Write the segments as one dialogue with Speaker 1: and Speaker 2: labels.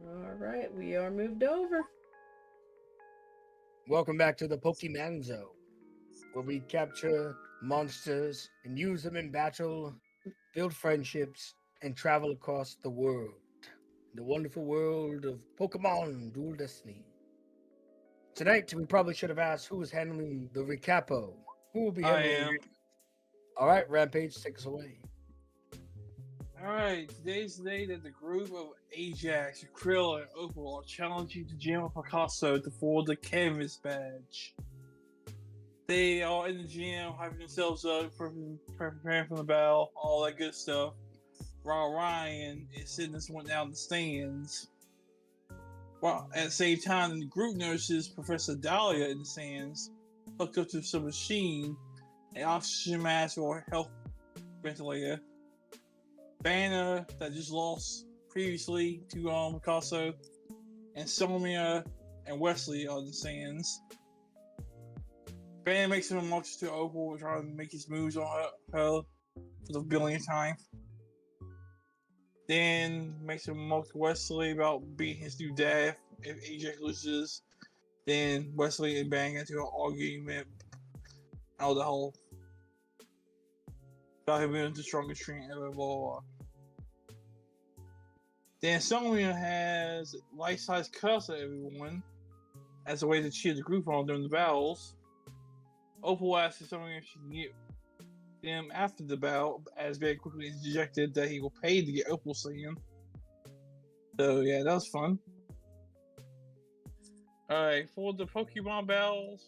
Speaker 1: All right, we are moved over.
Speaker 2: Welcome back to the Pokeymanz Zone, where we capture monsters and use them in battle, build friendships, and travel across the world. The wonderful world of Pokemon Dual Destiny. Tonight, we probably should have asked who is handling the recapo. Who will be
Speaker 3: I
Speaker 2: handling
Speaker 3: am.
Speaker 2: it? All right, Rampage, take us away.
Speaker 3: Alright, today's the day that the group of Ajax, Krill, and Opal are challenging the gym of Picasso to forward the canvas badge. They are in the gym, hyping themselves up, preparing for the battle, all that good stuff. While Ryan is sitting this one down in the stands. While at the same time, the group notices Professor Dahlia in the stands, hooked up to some machine, an oxygen mask or health ventilator. Banner that just lost previously to Picasso, and Somia and Wesley are the stands. Banner makes him remarks to Opal, trying to make his moves on her for the billionth time. Then makes him remark to Wesley about being his new dad if Ajax loses. Then Wesley and Banner get into an argument out of the hole about him being the strongest trainer ever, blah, blah, blah. Then Sonya has life-size cuts at everyone as a way to cheer the group on during the battles. Opal asks Sonya if she can get them after the battle, as very quickly interjected that he will pay to get Opal seen. So yeah, that was fun. Alright, for the Pokemon battles,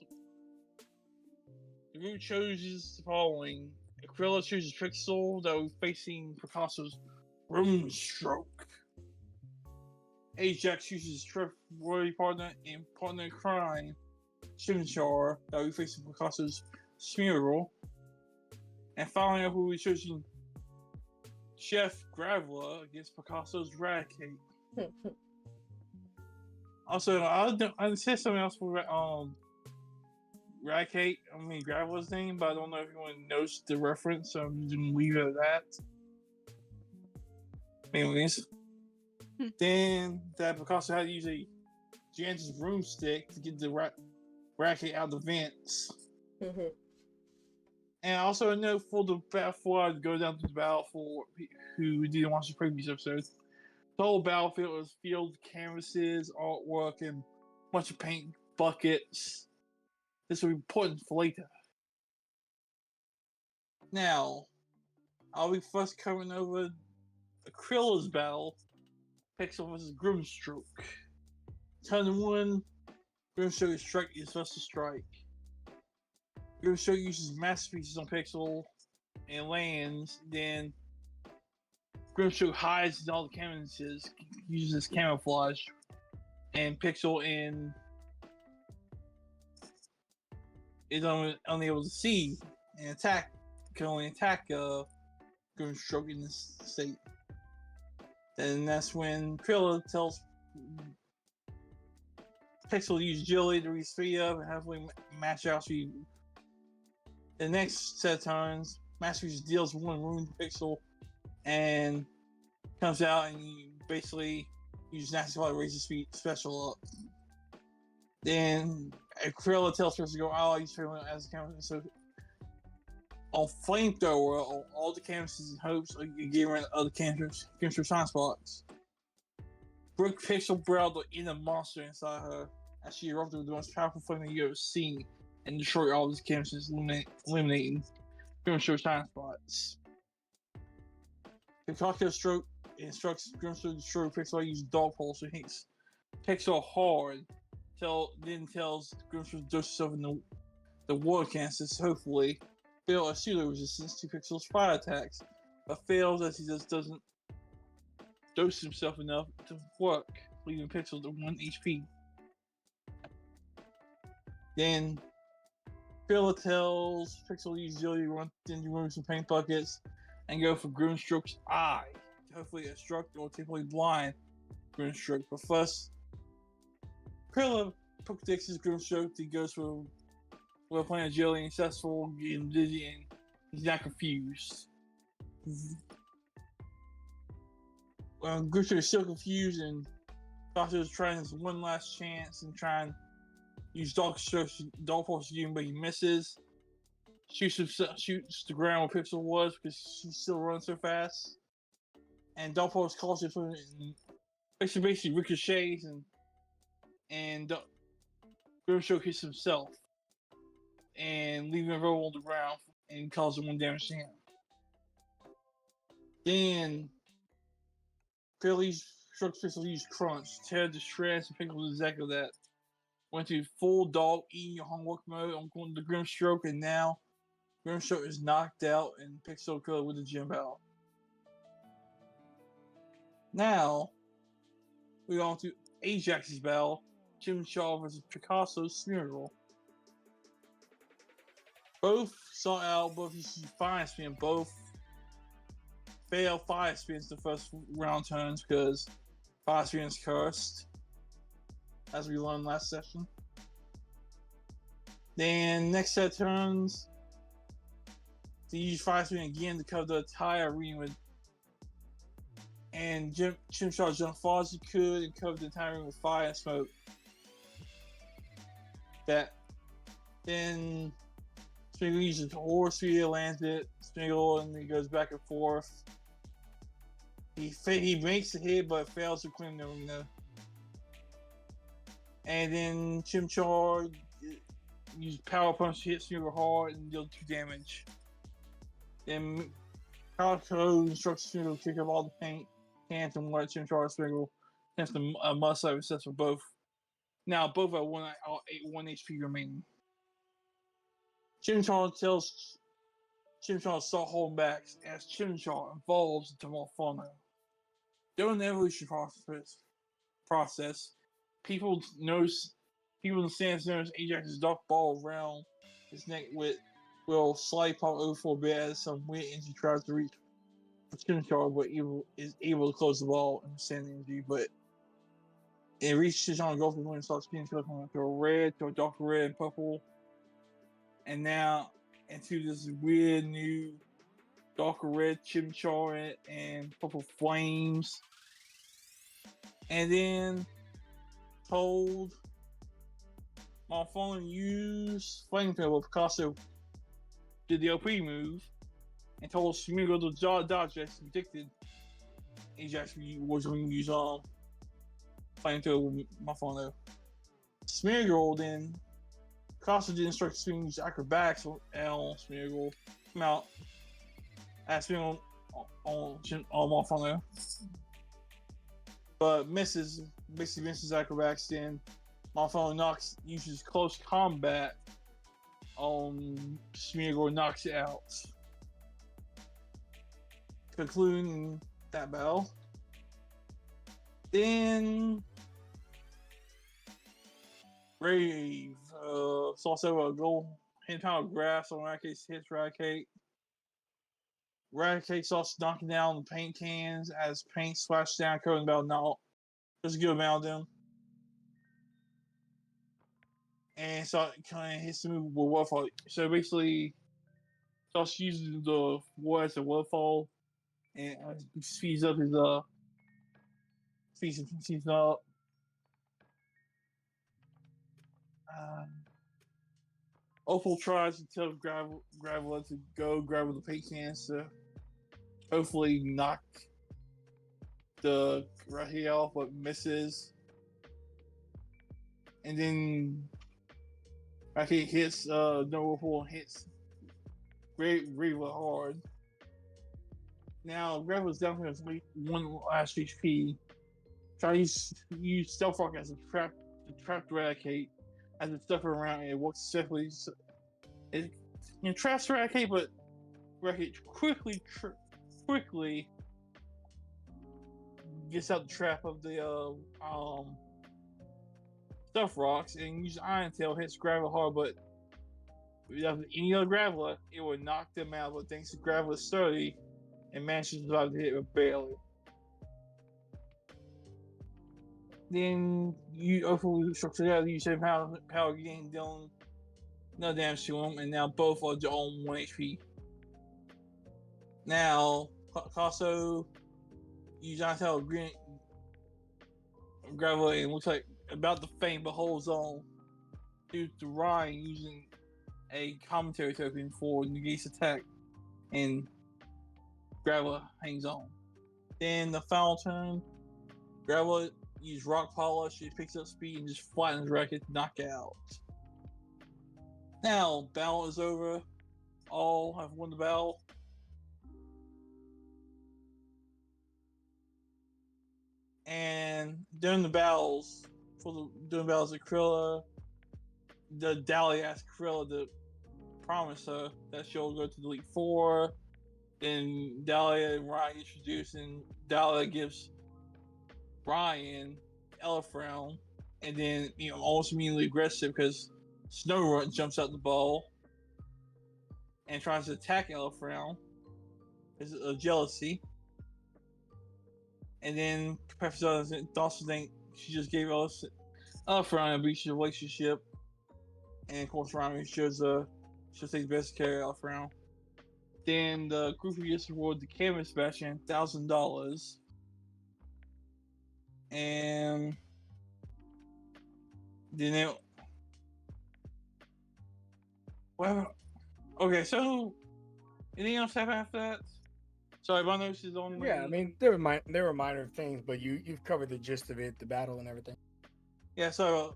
Speaker 3: the group chooses the following. Aquila chooses Trixel, though facing Picasso's Room Stroke. Ajax chooses trustworthy partner and partner in crime, Chimchar, that we facing Picasso's Smeargle. And finally, who we choosing Chef Graveler against Picasso's Raticate. Also, I said something else for Raticate. I mean Graveler's name, but I don't know if anyone knows the reference, so I'm just gonna leave it at that. Anyways. Then that Picasso had to use a Jansen's broomstick to get the racket out of the vents. And also a note for the before I go down to the battle for who didn't watch the previous episodes. The whole battlefield was filled with canvases, artwork, and a bunch of paint buckets. This will be important for later. Now, I'll be first covering over Acrilla's battle. Pixel vs. Grimstroke. Turn 1, Grimstroke strike is first to strike. Grimstroke uses masterpieces on Pixel and lands, then Grimstroke hides in all the canvases, uses camouflage, and Pixel is only able to see and attack, can only attack Grimstroke in this state. And that's when Krilla tells Pixel to use agility to reach 3 up and hopefully match out speed. The next set of turns, Masterpiece deals 1 wound to Pixel and comes out and you basically use Nasty Spot to raise his speed special up. Then Krilla tells Pixel to go out, use Fairyland as a counter. So on Flamethrower, on all the canvases and hopes of getting rid of other cantrips, time spots. Brooke Pixel brawled the inner monster inside her as she erupted with the most powerful flame you ever seen and destroyed all these canvases, eliminating Grimstroke's time spots. Picasso stroke instructs Grimstroke to destroy Pixel use Dog Pulse and hits Pixel hard. Then tells Grimstroke to dose himself in the water canisters, hopefully build a pseudo resistance to Pixel's fire attacks, but fails as he just doesn't dose himself enough to work, leaving Pixel to 1 HP. Then Phila tells Pixel to use agility to run into rooms some paint buckets and go for Grimstroke's eye to hopefully obstruct or temporarily blind Grimstroke. But first, Phila predicts Grimstroke to go for while playing agility and successful, getting dizzy, and he's not confused. Grimstroke is still confused and Picasso is trying his one last chance and trying to use Dark Force again, but he misses. Shoots the ground where Pixel was because she still runs so fast. And Dark Force calls it from basically ricochets and Grimstroke hits himself and leaving him roll on the ground and causing 1 damage to him. Then Philly struck Pixel used Crunch, tear the shreds, and Pixel was exactly that. Went to full dog eating your homework mode on going to Grimstroke, and now Grimstroke is knocked out and Pixel killed with the gym battle. Now we're on to Ajax's battle, Chimchar versus Picasso's Smeargle. Both saw out, both used fire spin, both failed fire spins the first round turns because fire spin is cursed, as we learned last session. Then next set of turns, they use fire spin again to cover the entire arena with, and Chimchar jumped far as he could and covered the entire arena with fire and smoke. That then Smeargle uses the horse speed, lands it, Smeargle, and he goes back and forth. He makes the hit but fails to clean the arena. And then Chimchar uses Power Punch to hit Smeargle hard and deal 2 damage. Then Calico instructs Smeargle to kick up all the paint cans and let Chimchar and Smeargle against a must-have assess for both. Now both have 1 HP remaining. Chimchar tells Chimchar to start holding back as Chimchar evolves into Malfano. During the evolution process, people in the stands notice Ajax's dark ball around his neck will slightly pop over for a bit as some weird energy tries to reach Chimchar, but is able to close the ball and send energy, but it reaches on golf and starts spinning to a red, to a dark red and purple, and now into this weird new darker red Chimchar and purple flames. And then told Malfano use Flamethrower. Picasso did the OP move and told Smeargle to dodge as predicted. Ajax was going to use Flamethrower with Malfano. Smeargle then Picasso did instruct Smeargle to use acrobatics on Smeargle. Come out at Smeargle on Malfano, but misses acrobatics. Then Malfano uses close combat on Smeargle, knocks it out, concluding that battle. Then Rave saw several gold hand power graphs on Raticate's hits. Raticate starts knocking down the paint cans as paint splashes down, covering about now. There's a good amount of them. And so it kind of hits the move with Waterfall. So basically, starts using the war as a Waterfall and speeds up his speeds up. Opal tries to tell Graveler to go grab the paint cans to hopefully knock the Rahi off, but misses. And then Rahi hits Opal and hits Graveler hard. Now Graveler's down to his 1 last HP. Try to use Stealth Rock as a trap to trap Eradicate. As it's stuff around, it works successfully. It traps Eradicate, but Eradicate quickly gets out the trap of the Stuff Rocks and uses Iron Tail, hits Graveler hard, but without any other Graveler, it would knock them out. But thanks to Graveler's sturdy, and manages to survive the hit but barely. Then you overly structure together, you save power gain, dealing no damage to him, and now both are on 1 HP. Now, Picasso use Iron Tail Gravel and looks like about to faint, but holds on due to Ryan using a commentary token for negates attack, and Gravel hangs on. Then the final turn, Gravel uses rock polish. She picks up speed and just flattens Racket to knock out. Now battle is over. All have won the battle. And during the battles, during battles of Krilla, the Dahlia asks Krilla to promise her that she'll go to the Elite Four. Then Dahlia and Ryan introduce, and Dahlia gives Ryan Elefrown, and then almost immediately aggressive because Snowrun jumps out the ball and tries to attack Elefrown because of jealousy. And then Professor also think she just gave Elefrown a abusive relationship, and of course Ryan shows she'll take the best care of Elefrown. Then the group gets awarded the Canvas Bastion $1,000. And then it. Well, okay, so anything else happen after that? Sorry, my notes is on.
Speaker 2: Yeah, I mean there were minor things, but you've covered the gist of it, the battle and everything.
Speaker 3: Yeah, so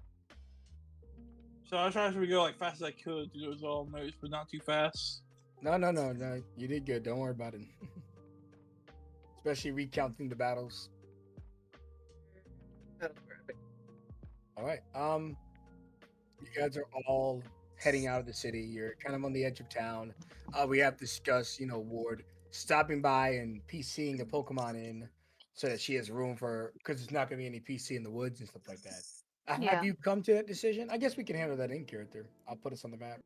Speaker 3: I was trying to go like fast as I could to do those all notes, but not too fast.
Speaker 2: No, you did good. Don't worry about it. Especially recounting the battles. All right. You guys are all heading out of the city. You're kind of on the edge of town. We have discussed, Ward stopping by and PCing a Pokemon in so that she has room for, because there's not going to be any PC in the woods and stuff like that.
Speaker 4: Yeah.
Speaker 2: Have you come to that decision? I guess we can handle that in character. I'll put us on the map.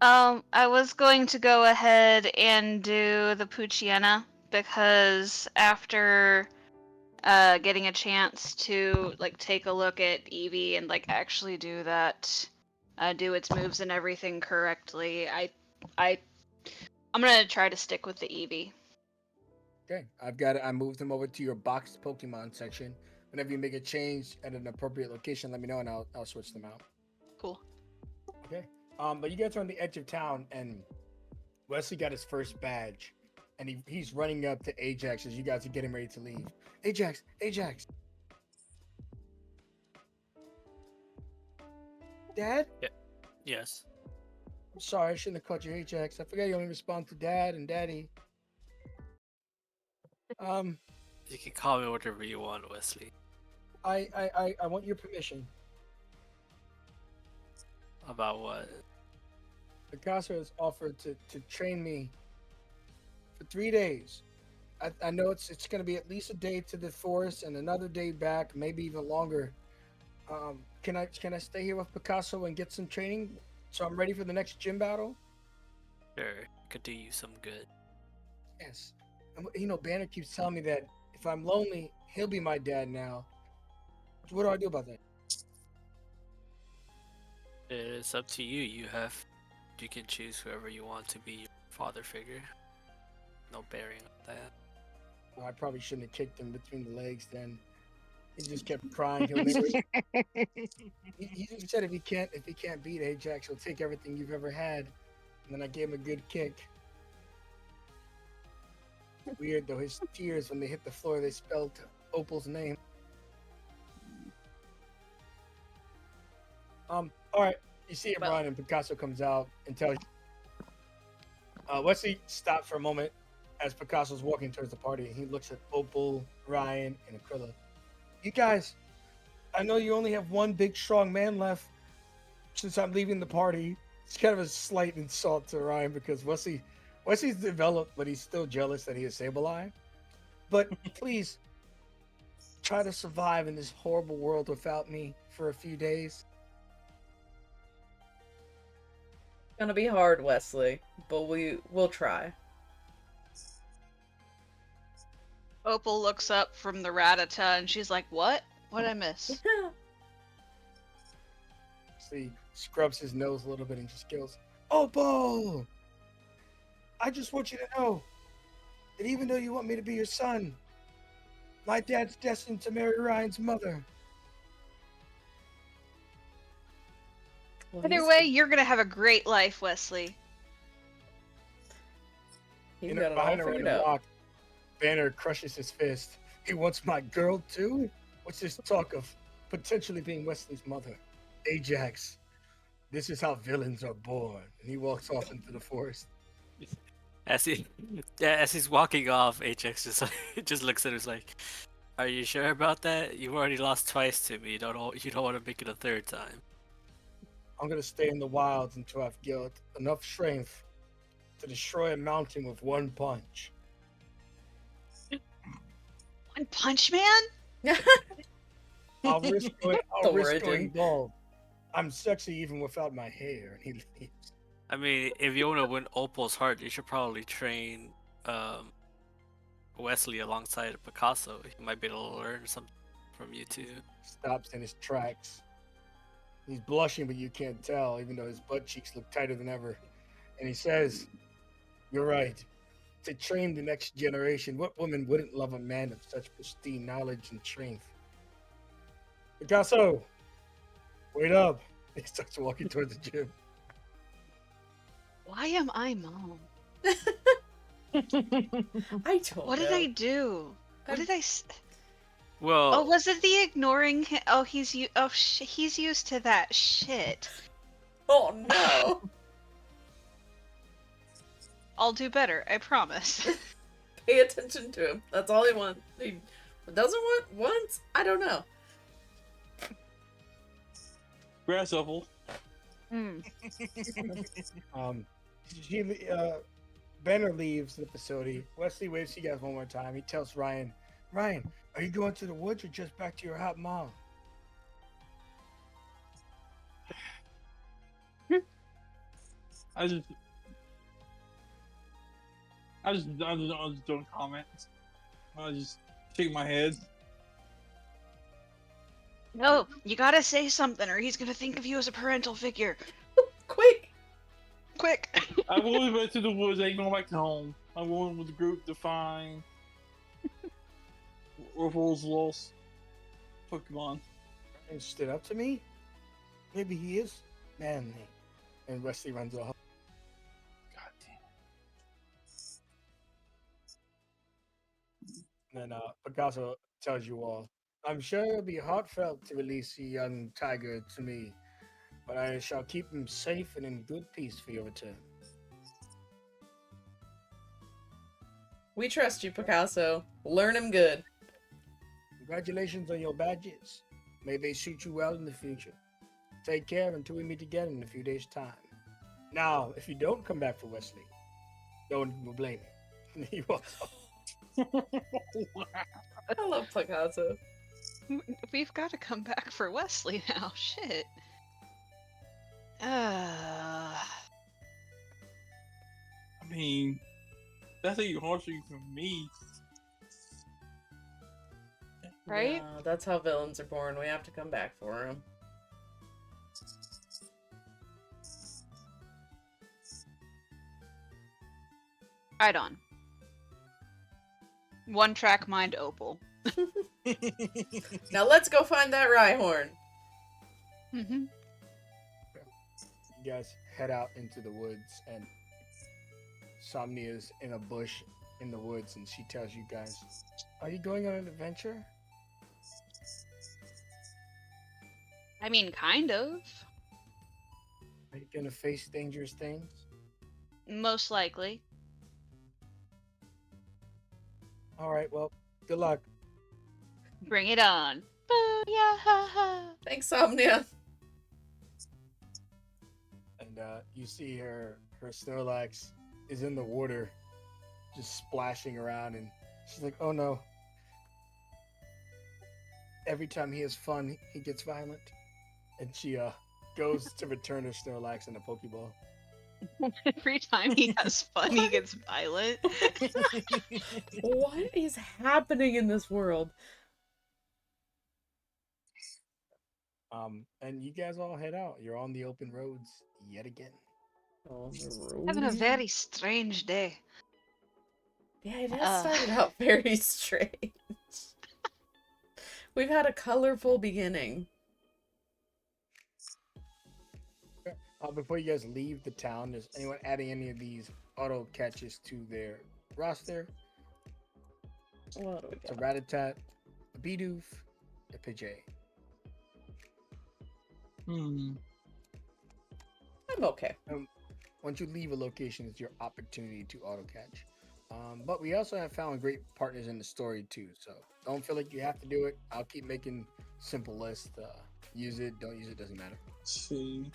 Speaker 4: I was going to go ahead and do the Poochyena because after getting a chance to take a look at Eevee and actually do that, do its moves and everything correctly, I'm gonna try to stick with the Eevee.
Speaker 2: Okay, I moved them over to your boxed Pokemon section. Whenever you make a change at an appropriate location, let me know and I'll switch them out.
Speaker 4: Cool.
Speaker 2: Okay. But you guys are on the edge of town, and Wesley got his first badge, and he's running up to Ajax as you guys are getting ready to leave. Ajax. Dad?
Speaker 5: Yeah. Yes.
Speaker 2: I'm sorry, I shouldn't have called you Ajax. I forgot you only respond to Dad and Daddy.
Speaker 5: You can call me whatever you want, Wesley.
Speaker 2: I want your permission.
Speaker 5: About what?
Speaker 2: Picasso has offered to train me for 3 days. I know it's going to be at least a day to the forest and another day back, maybe even longer. Can I stay here with Picasso and get some training so I'm ready for the next gym battle?
Speaker 5: Sure, could do you some good.
Speaker 2: Yes. And, Banner keeps telling me that if I'm lonely, he'll be my dad now. So what do I do about that?
Speaker 5: It's up to you. You can choose whoever you want to be your father figure. No bearing on that.
Speaker 2: Well, I probably shouldn't have kicked him between the legs then. He just kept crying. He said if he can't beat Ajax, he'll take everything you've ever had. And then I gave him a good kick. Weird though, his tears when they hit the floor, they spelled Opal's name. All right. You see him run, and Picasso comes out and tells you. Wesley stops for a moment as Picasso's walking towards the party, and he looks at Opal, Ryan, and Aquila. You guys, I know you only have one big, strong man left since I'm leaving the party. It's kind of a slight insult to Ryan because Wesley's developed, but he's still jealous that he has Sableye. But please, try to survive in this horrible world without me for a few days.
Speaker 1: Gonna be hard, Wesley, but we'll try.
Speaker 4: Opal looks up from the Rattata and she's like, "What? What'd I miss?"
Speaker 2: He scrubs his nose a little bit and just goes, "Opal! I just want you to know that even though you want me to be your son, My dad's destined to marry Ryan's mother.
Speaker 1: Well,
Speaker 4: Either way, you're gonna have a great life, Wesley.
Speaker 1: he's
Speaker 2: You know,
Speaker 1: got it all
Speaker 2: behind a
Speaker 1: figured
Speaker 2: random
Speaker 1: out.
Speaker 2: rock, Banner crushes his fist. He wants my girl too? What's this talk of potentially being Wesley's mother? Ajax, this is how villains are born. And he walks off into the forest.
Speaker 5: As he, yeah, as he's walking off, HX just like, just looks at him like, "Are you sure about that? You've already lost twice to me. You don't want to make it a third time."
Speaker 2: I'm gonna stay in the wilds until I've got enough strength to destroy a mountain with one punch.
Speaker 4: One Punch Man?
Speaker 2: I'll risk going,
Speaker 1: The
Speaker 2: I'll risk
Speaker 1: origin.
Speaker 2: going bald. I'm sexy even without my hair. And he leaves.
Speaker 5: I mean, if you want to win Opal's heart, you should probably train Wesley alongside Picasso. He might be able to learn something from you too.
Speaker 2: Stops in his tracks. He's blushing, but you can't tell, even though his butt cheeks look tighter than ever. And he says, "You're right. To train the next generation, what woman wouldn't love a man of such pristine knowledge and strength?" Picasso, wait up. He starts walking towards the gym.
Speaker 4: Why am I mom?
Speaker 1: I don't
Speaker 4: What did
Speaker 1: know.
Speaker 4: I do? What did I?
Speaker 5: Well,
Speaker 4: Oh, was it the ignoring him? Oh, he's he's used to that shit.
Speaker 1: Oh no!
Speaker 4: I'll do better, I promise.
Speaker 1: Pay attention to him. That's all he wants. He doesn't want. I don't know.
Speaker 3: Grasshopper.
Speaker 2: She, Banner leaves the facility. Wesley waves to you guys one more time. He tells Ryan, "Ryan, are you going to the woods or just back to your hot mom?"
Speaker 3: I just don't comment. I just shake my head.
Speaker 4: No, you gotta say something, or he's gonna think of you as a parental figure.
Speaker 1: Quick!
Speaker 4: Quick!
Speaker 3: I'm going back to the woods. I ain't going back to home. I'm going with the group to find Ruffles lost Pokemon.
Speaker 2: And stood up to me. Maybe he is manly. And Wesley runs off.
Speaker 3: God damn.
Speaker 2: And then Picasso tells you all, "I'm sure it'll be heartfelt to release the young tiger to me, but I shall keep him safe and in good peace for your return."
Speaker 1: We trust you, Picasso. Learn him good.
Speaker 2: Congratulations on your badges. May they suit you well in the future. Take care until we meet again in a few days' time. Now, if you don't come back for Wesley, no one will blame you. He walks off.
Speaker 1: I love Picasso.
Speaker 4: We've got to come back for Wesley now. Shit.
Speaker 3: I mean, that's a harsher from me.
Speaker 4: Right?
Speaker 1: No, that's how villains are born. We have to come back for him.
Speaker 4: Right on. One track mind Opal.
Speaker 1: Now let's go find that Rhyhorn.
Speaker 4: Mm-hmm.
Speaker 2: You guys head out into the woods, and Somnia's in a bush in the woods, and she tells you guys, "Are you going on an adventure?"
Speaker 4: I mean, kind of.
Speaker 2: Are you gonna face dangerous things?
Speaker 4: Most likely.
Speaker 2: All right, well, good luck.
Speaker 4: Bring it on. Booyah!
Speaker 1: Thanks, Somnia.
Speaker 2: And you see her Snorlax is in the water, just splashing around, and she's like, "Oh no." Every time he has fun, he gets violent. And she goes to return her Snorlax in a Pokeball.
Speaker 4: Every time he has fun, he gets violent.
Speaker 1: What is happening in this world?
Speaker 2: And you guys all head out. You're on the open roads yet again.
Speaker 1: On the
Speaker 4: Having a
Speaker 1: road.
Speaker 4: very strange day.
Speaker 1: Yeah, it has
Speaker 4: Uh.
Speaker 1: started out very strange. We've had a colorful beginning.
Speaker 2: Before you guys leave the town, is anyone adding any of these auto catches to their roster?
Speaker 1: What do we
Speaker 2: It's a
Speaker 1: got?
Speaker 2: Ratatat, a Bidoof, a Pidgey.
Speaker 3: Hmm.
Speaker 1: I'm okay.
Speaker 2: Once you leave a location, it's your opportunity to auto catch. But we also have found great partners in the story too, so don't feel like you have to do it. I'll keep making simple lists. Use it, don't use it, doesn't matter.
Speaker 3: Let's see.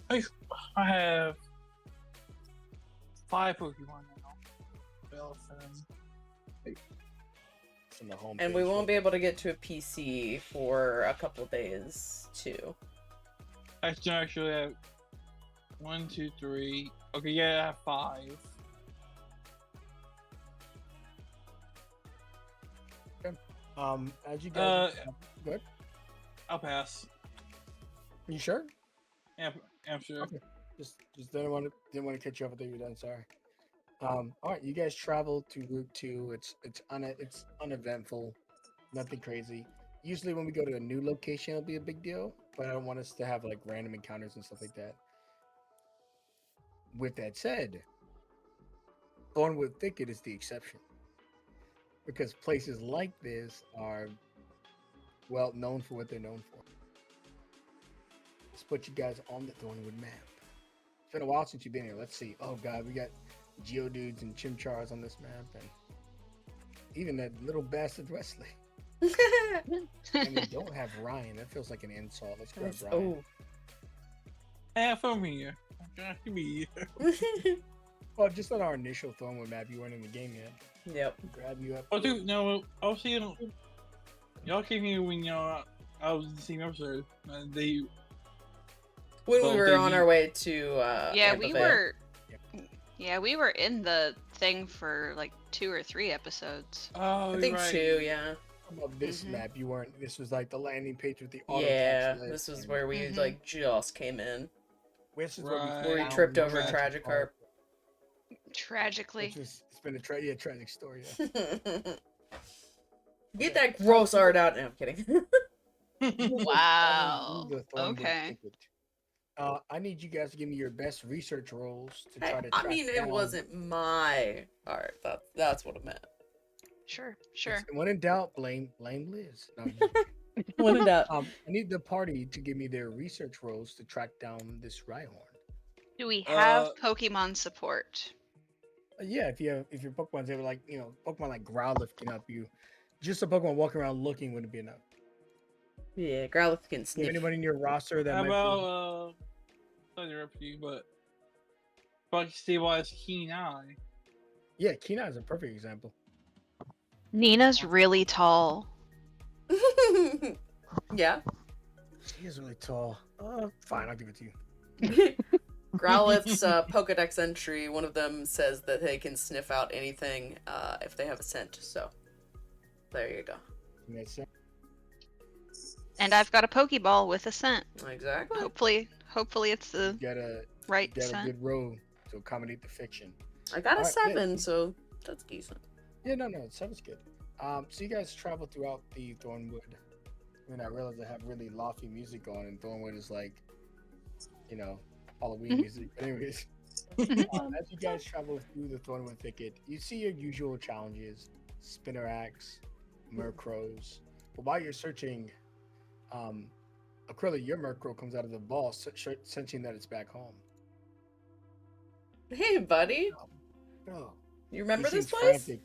Speaker 3: I have 5 Pokemon now. Elephant.
Speaker 2: It's in the home
Speaker 1: And we
Speaker 2: page,
Speaker 1: won't
Speaker 2: right?
Speaker 1: be able to get to a PC for a couple days too.
Speaker 3: Actually, I have 1, 2, 3. Okay, yeah, I have 5.
Speaker 2: As you guys, good.
Speaker 3: I'll pass.
Speaker 2: You sure?
Speaker 3: Yeah, I'm sure.
Speaker 2: Okay. Just didn't want to catch you up. I think you're done. Sorry. All right, you guys travel to Route 2. It's uneventful, nothing crazy. Usually when we go to a new location, it'll be a big deal, but I don't want us to have like random encounters and stuff like that. With that said, Thornwood Thicket is the exception because places like this are well known for what they're known for. Let's put you guys on the Thornwood map. It's been a while since you've been here. Let's see. Oh god, we got Geodudes and Chimchars on this map, and even that little bastard Wesley. And we don't have Ryan. That feels like an insult. Let's grab Ryan.
Speaker 3: Half from here. Give me.
Speaker 2: Well, just on our initial Thornwood map, you weren't in the game yet.
Speaker 1: Yep.
Speaker 2: Grab you up.
Speaker 3: Oh, dude, no. I was seeing. Y'all came here when y'all. I was in the same episode. They.
Speaker 1: When
Speaker 3: Well,
Speaker 1: we were
Speaker 3: did
Speaker 1: on
Speaker 3: you-
Speaker 1: our way to
Speaker 4: Yeah,
Speaker 1: Tampa
Speaker 4: we
Speaker 1: Bay.
Speaker 4: were. Yeah, we were in the thing for like 2 or 3 episodes.
Speaker 3: Oh,
Speaker 1: I think
Speaker 3: right.
Speaker 1: 2, yeah.
Speaker 2: Of this
Speaker 4: Mhm.
Speaker 2: map, you weren't. This was like the landing page with the auto
Speaker 1: Yeah,
Speaker 2: catch list.
Speaker 1: this was
Speaker 2: and
Speaker 1: where we
Speaker 4: Mhm.
Speaker 1: like just came in.
Speaker 2: This is
Speaker 3: Right.
Speaker 1: Where we
Speaker 2: found
Speaker 1: tripped
Speaker 2: the
Speaker 1: over Tragikarp.
Speaker 4: Tragically.
Speaker 2: Which was, it's been a tragic story.
Speaker 1: Get that gross art out. No, I'm kidding.
Speaker 4: Wow.
Speaker 2: The Thornwood
Speaker 4: Okay.
Speaker 2: Thicket. I need you guys to give me your best research rolls to try to.
Speaker 1: I
Speaker 2: track
Speaker 1: mean, it
Speaker 2: down-
Speaker 1: wasn't my art. That's what I meant.
Speaker 4: Sure, sure.
Speaker 2: When in doubt, blame Liz. No,
Speaker 1: What it up?
Speaker 2: I need the party to give me their research rolls to track down this Rhyhorn.
Speaker 4: Do we have
Speaker 3: Uh,
Speaker 4: Pokemon support?
Speaker 2: Yeah, if your Pokemon's ever like Pokemon like Growlithe can help you. Just a Pokemon walking around looking wouldn't be enough.
Speaker 1: Yeah, Growlithe can
Speaker 2: If
Speaker 1: sniff.
Speaker 2: anybody in your roster that
Speaker 3: How
Speaker 2: might
Speaker 3: about sorry to interrupt you, but stabilize Keen Eye.
Speaker 2: yeah, Keenan is a perfect example.
Speaker 4: Nina's really tall.
Speaker 1: Yeah.
Speaker 2: He is really tall. Fine, I'll give it to you.
Speaker 1: Growlithe's Pokedex entry, one of them says that they can sniff out anything if they have a scent. So, there you go.
Speaker 2: Makes sense.
Speaker 4: And I've got a Pokeball with a scent.
Speaker 1: Exactly.
Speaker 4: Hopefully it's the
Speaker 2: You got a
Speaker 4: right
Speaker 2: you got a
Speaker 4: scent.
Speaker 2: good row to accommodate the fiction.
Speaker 1: I got a
Speaker 2: Alright, yeah.
Speaker 1: 7, so that's decent.
Speaker 2: Yeah, no, 7's good. So you guys travel throughout the Thornwood. And I realize I have really lofty music on, and Thornwood is like, Halloween
Speaker 4: Mhm.
Speaker 2: music. But anyways, as you guys travel through the Thornwood thicket, you see your usual challenges: Spinnerax, Murkrows. But while you're searching, Acrylic, your Murkrow comes out of the ball, sensing that it's back home.
Speaker 1: Hey, buddy.
Speaker 2: Oh,
Speaker 1: You remember
Speaker 2: he
Speaker 1: this
Speaker 2: seems
Speaker 1: place?
Speaker 2: frantic.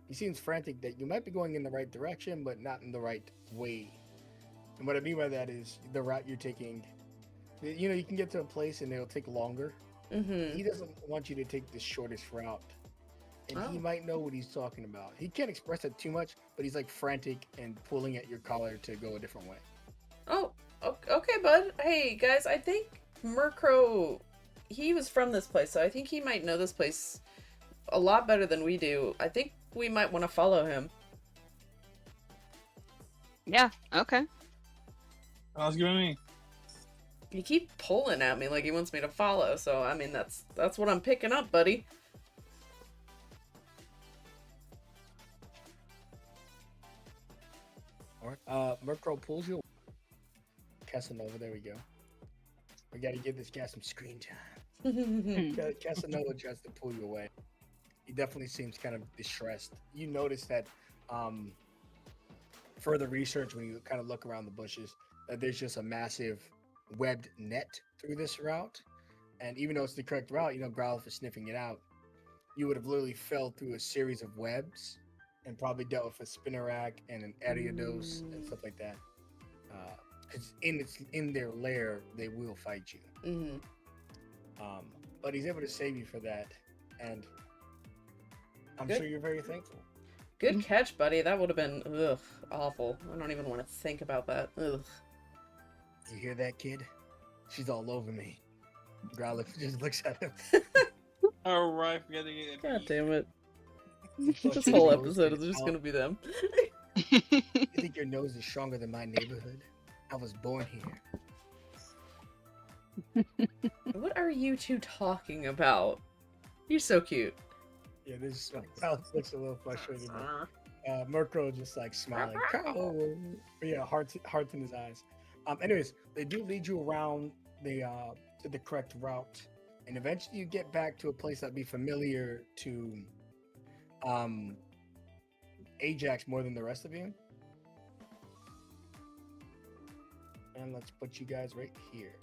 Speaker 2: He seems frantic that you might be going in the right direction, but not in the right way. And what I mean by that is the route you're taking. You can get to a place and it'll take longer.
Speaker 1: Mm-hmm.
Speaker 2: He doesn't want you to take the shortest route. And he
Speaker 1: Oh.
Speaker 2: might know what he's talking about. He can't express it too much, but he's like frantic and pulling at your collar to go a different way.
Speaker 1: Oh, okay, bud. Hey, guys, I think Murkrow, he was from this place, so I think he might know this place a lot better than we do. I think we might want to follow him.
Speaker 4: Yeah, okay.
Speaker 3: Sounds good to me.
Speaker 1: You keep pulling at me like he wants me to follow, so I mean that's what I'm picking up, buddy.
Speaker 2: Murkrow pulls you. Casanova, there we go. We got to give this guy some screen time. Casanova tries to pull you away. He definitely seems kind of distressed. You notice that further research when you kind of look around the bushes, that there's just a massive webbed net through this route. And even though it's the correct route, Growlithe is sniffing it out. You would have literally fell through a series of webs and probably dealt with a Spinarak and an Ariados and stuff like that. Because in their lair, they will fight you.
Speaker 1: Mm-hmm.
Speaker 2: But he's able to save you for that, and I'm
Speaker 1: Good.
Speaker 2: sure you're very thankful.
Speaker 1: Good catch, buddy. That would have been awful. I don't even want to think about that. Ugh.
Speaker 2: You hear that, kid? She's all over me. Growlithe just looks at him.
Speaker 3: All right, we gotta get it.
Speaker 1: God damn it.
Speaker 2: Plus
Speaker 1: This
Speaker 2: your
Speaker 1: whole
Speaker 2: nose
Speaker 1: episode
Speaker 2: is
Speaker 1: is just
Speaker 2: strong-
Speaker 1: gonna be them.
Speaker 2: You think your nose is stronger than my neighborhood? I was born here.
Speaker 1: What are you two talking about? You're so cute.
Speaker 2: Yeah, this Growlithe looks a little frustrated. Murkrow just like smiling. Oh, yeah, hearts in his eyes. Anyways, they do lead you around the to the correct route, and eventually you get back to a place that'd be familiar to Ajax more than the rest of you. And let's put you guys right here.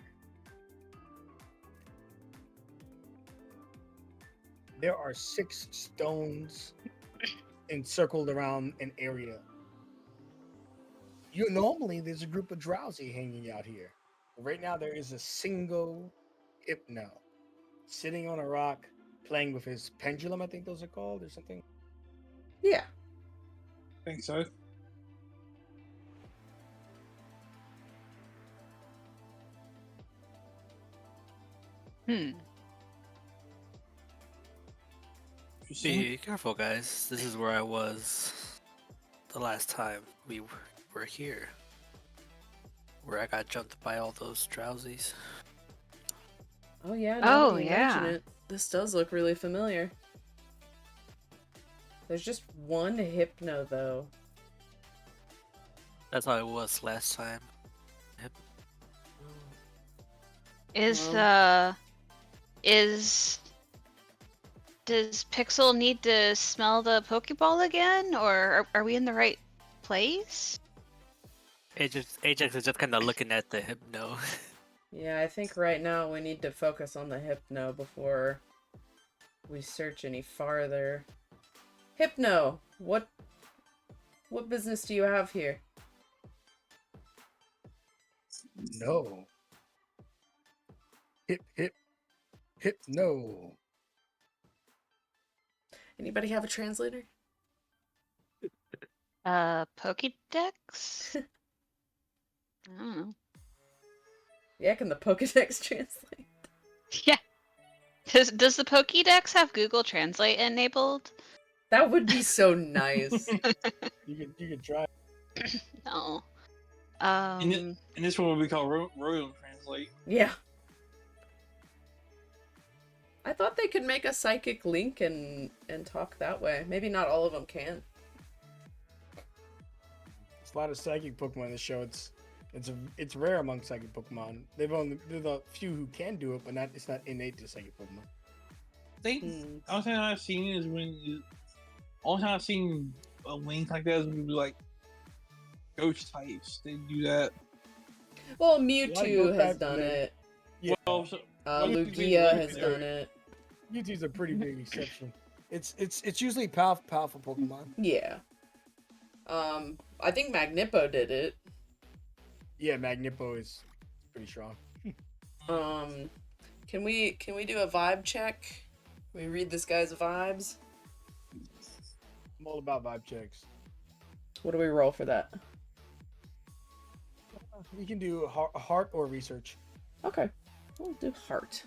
Speaker 2: There are 6 stones encircled around an area. Normally there's a group of drowsy hanging out here. Right now there is a single Hypno sitting on a rock playing with his pendulum, I think those are called, or something.
Speaker 1: Yeah.
Speaker 3: I think so.
Speaker 4: Hmm.
Speaker 3: You see?
Speaker 5: Be careful, guys. This is where I was the last time we were here. Where I got jumped by all those drowsies.
Speaker 1: Oh yeah. Now
Speaker 4: Oh,
Speaker 1: that you mention
Speaker 4: yeah.
Speaker 1: it, this does look really familiar. There's just one Hypno though.
Speaker 5: That's how it was last time.
Speaker 4: Is
Speaker 1: Well.
Speaker 4: does Pixel need to smell the Pokeball again, or are we in the right place?
Speaker 5: Ajax is just kind of looking at the Hypno.
Speaker 1: Yeah, I think right now we need to focus on the Hypno before we search any farther. Hypno, what business do you have here?
Speaker 2: No. No.
Speaker 1: Anybody have a translator?
Speaker 4: Pokédex? I don't know.
Speaker 1: Yeah, can the Pokedex translate?
Speaker 4: Yeah. Does the Pokédex have Google Translate enabled?
Speaker 1: That would be so nice.
Speaker 2: You could try.
Speaker 4: No.
Speaker 3: And this one will be called Royal Translate.
Speaker 1: Yeah. I thought they could make a psychic link and talk that way. Maybe not all of them can.
Speaker 2: There's a lot of psychic Pokemon in the show. It's rare among psychic Pokemon. There's a few who can do it, but it's not innate to psychic Pokemon.
Speaker 3: I think the only thing I've seen is only time I've seen a link like that is when like ghost types. They do that.
Speaker 1: Well,
Speaker 2: Like
Speaker 1: Mewtwo
Speaker 2: both
Speaker 1: has
Speaker 2: types,
Speaker 1: done
Speaker 2: yeah.
Speaker 1: it.
Speaker 2: Yeah,
Speaker 3: Well, so,
Speaker 1: Lugia has done it.
Speaker 2: Mewtwo's a pretty big exception. It's usually powerful Pokemon.
Speaker 1: Yeah. I think Magnipo did it.
Speaker 2: Yeah, Magnipo is pretty strong.
Speaker 1: Can we do a vibe check? Can we read this guy's vibes?
Speaker 2: I'm all about vibe checks.
Speaker 1: What do we roll for that?
Speaker 2: We can do a heart or research.
Speaker 1: Okay. We'll do heart.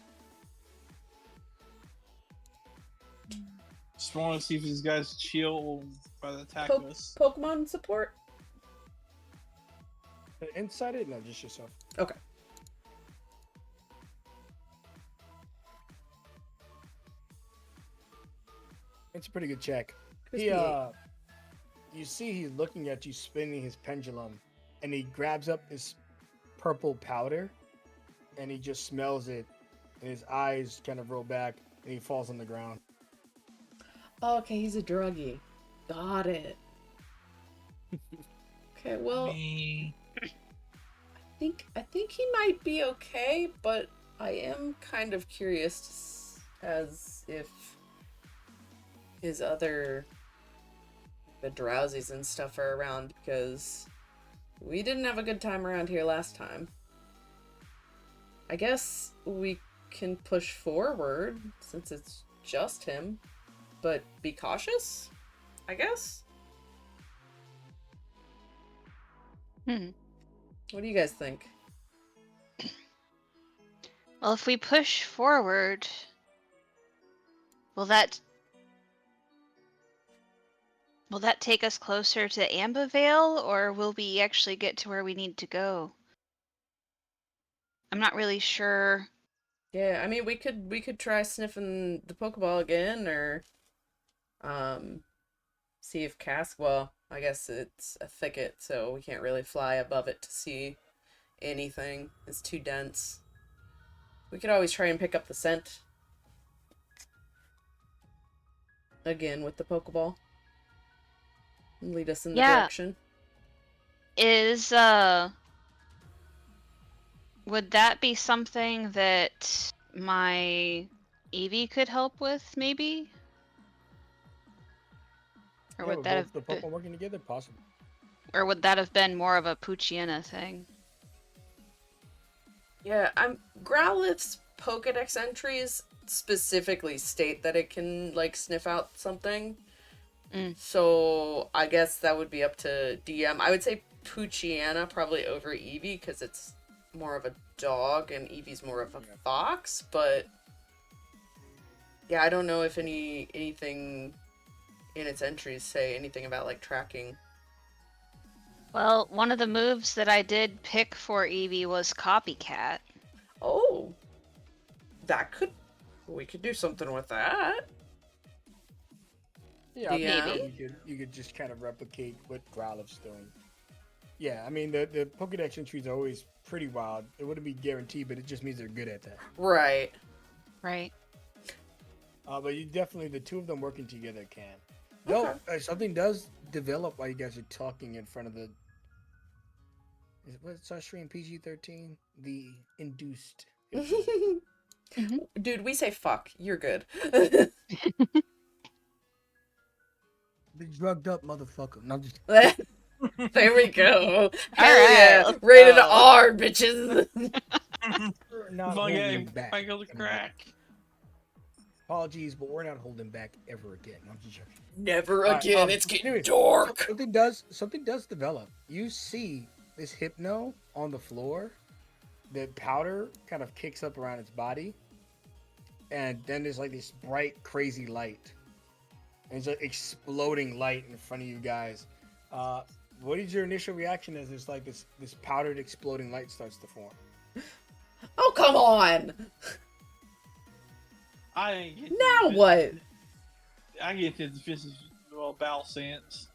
Speaker 3: just want to see if these guys chill by the attack us.
Speaker 1: Pokemon support?
Speaker 2: Inside it? No, just yourself.
Speaker 1: Okay.
Speaker 2: It's a pretty good check.
Speaker 1: Crispy.
Speaker 2: you see he's looking at you, spinning his pendulum, and he grabs up this purple powder, and he just smells it, and his eyes kind of roll back, and he falls on the ground.
Speaker 1: Okay, he's a druggie. Got it. Okay, well,
Speaker 3: Me.
Speaker 1: I think he might be okay, but I am kind of curious as if his other the drowsies and stuff are around, because we didn't have a good time around here last time. I guess we can push forward since it's just him, but be cautious, I guess. What do you guys think?
Speaker 4: Well, if we push forward, will that take us closer to Ambivale, or will we actually get to where we need to go? I'm not really sure.
Speaker 1: Yeah, I mean, we could try sniffing the Pokeball again, or see if well, I guess it's a thicket, so we can't really fly above it to see anything. It's too dense. We could always try and pick up the scent again with the Pokeball and lead us in the direction.
Speaker 4: Is would that be something that my Eevee could help with, maybe? Or
Speaker 2: Yeah,
Speaker 4: would
Speaker 2: with
Speaker 4: that
Speaker 2: both the
Speaker 4: have
Speaker 2: Pokemon working together, possible.
Speaker 4: or would that have been more of a Poochyena thing?
Speaker 1: Yeah, Growlithe's Pokedex entries specifically state that it can, like, sniff out something. So I guess that would be up to DM. I would say Poochyena probably over Eevee, because it's more of a dog and Eevee's more of a fox, but yeah, I don't know if anything in its entries say anything about, like, tracking.
Speaker 4: Well, one of the moves that I did pick for Eevee was Copycat.
Speaker 1: Oh, we could do something with that.
Speaker 2: Yeah,
Speaker 1: DM?
Speaker 2: you could just kind of replicate what Growlithe's doing. Yeah, I mean the Pokedex entries are always pretty wild. It wouldn't be guaranteed, but it just means they're good at that.
Speaker 1: Right.
Speaker 4: Right.
Speaker 2: But you definitely, the two of them working together can. No, something does develop while you guys are talking in front of the. What's our stream PG-13? The induced.
Speaker 1: Dude, we say fuck. You're good.
Speaker 2: The drugged up motherfucker. No, I'm just.
Speaker 1: There we go. Hell
Speaker 4: right,
Speaker 1: yeah.
Speaker 4: let's
Speaker 1: Rated
Speaker 4: go.
Speaker 1: R, bitches.
Speaker 2: Not
Speaker 3: Fuck yeah,
Speaker 2: holding back.
Speaker 3: I go to crack.
Speaker 2: Apologies, but we're not holding back ever again. I'm just joking.
Speaker 1: Never
Speaker 2: All right,
Speaker 1: again. It's getting
Speaker 2: anyways,
Speaker 1: dark.
Speaker 2: Something does develop. You see this Hypno on the floor. The powder kind of kicks up around its body, and then there's like this bright, crazy light. And it's an exploding light in front of you guys. What is your initial reaction as there's like this powdered, exploding light starts to form?
Speaker 1: Oh, come on.
Speaker 3: I ain't get
Speaker 1: Now what?
Speaker 3: I get to the business bowel sense.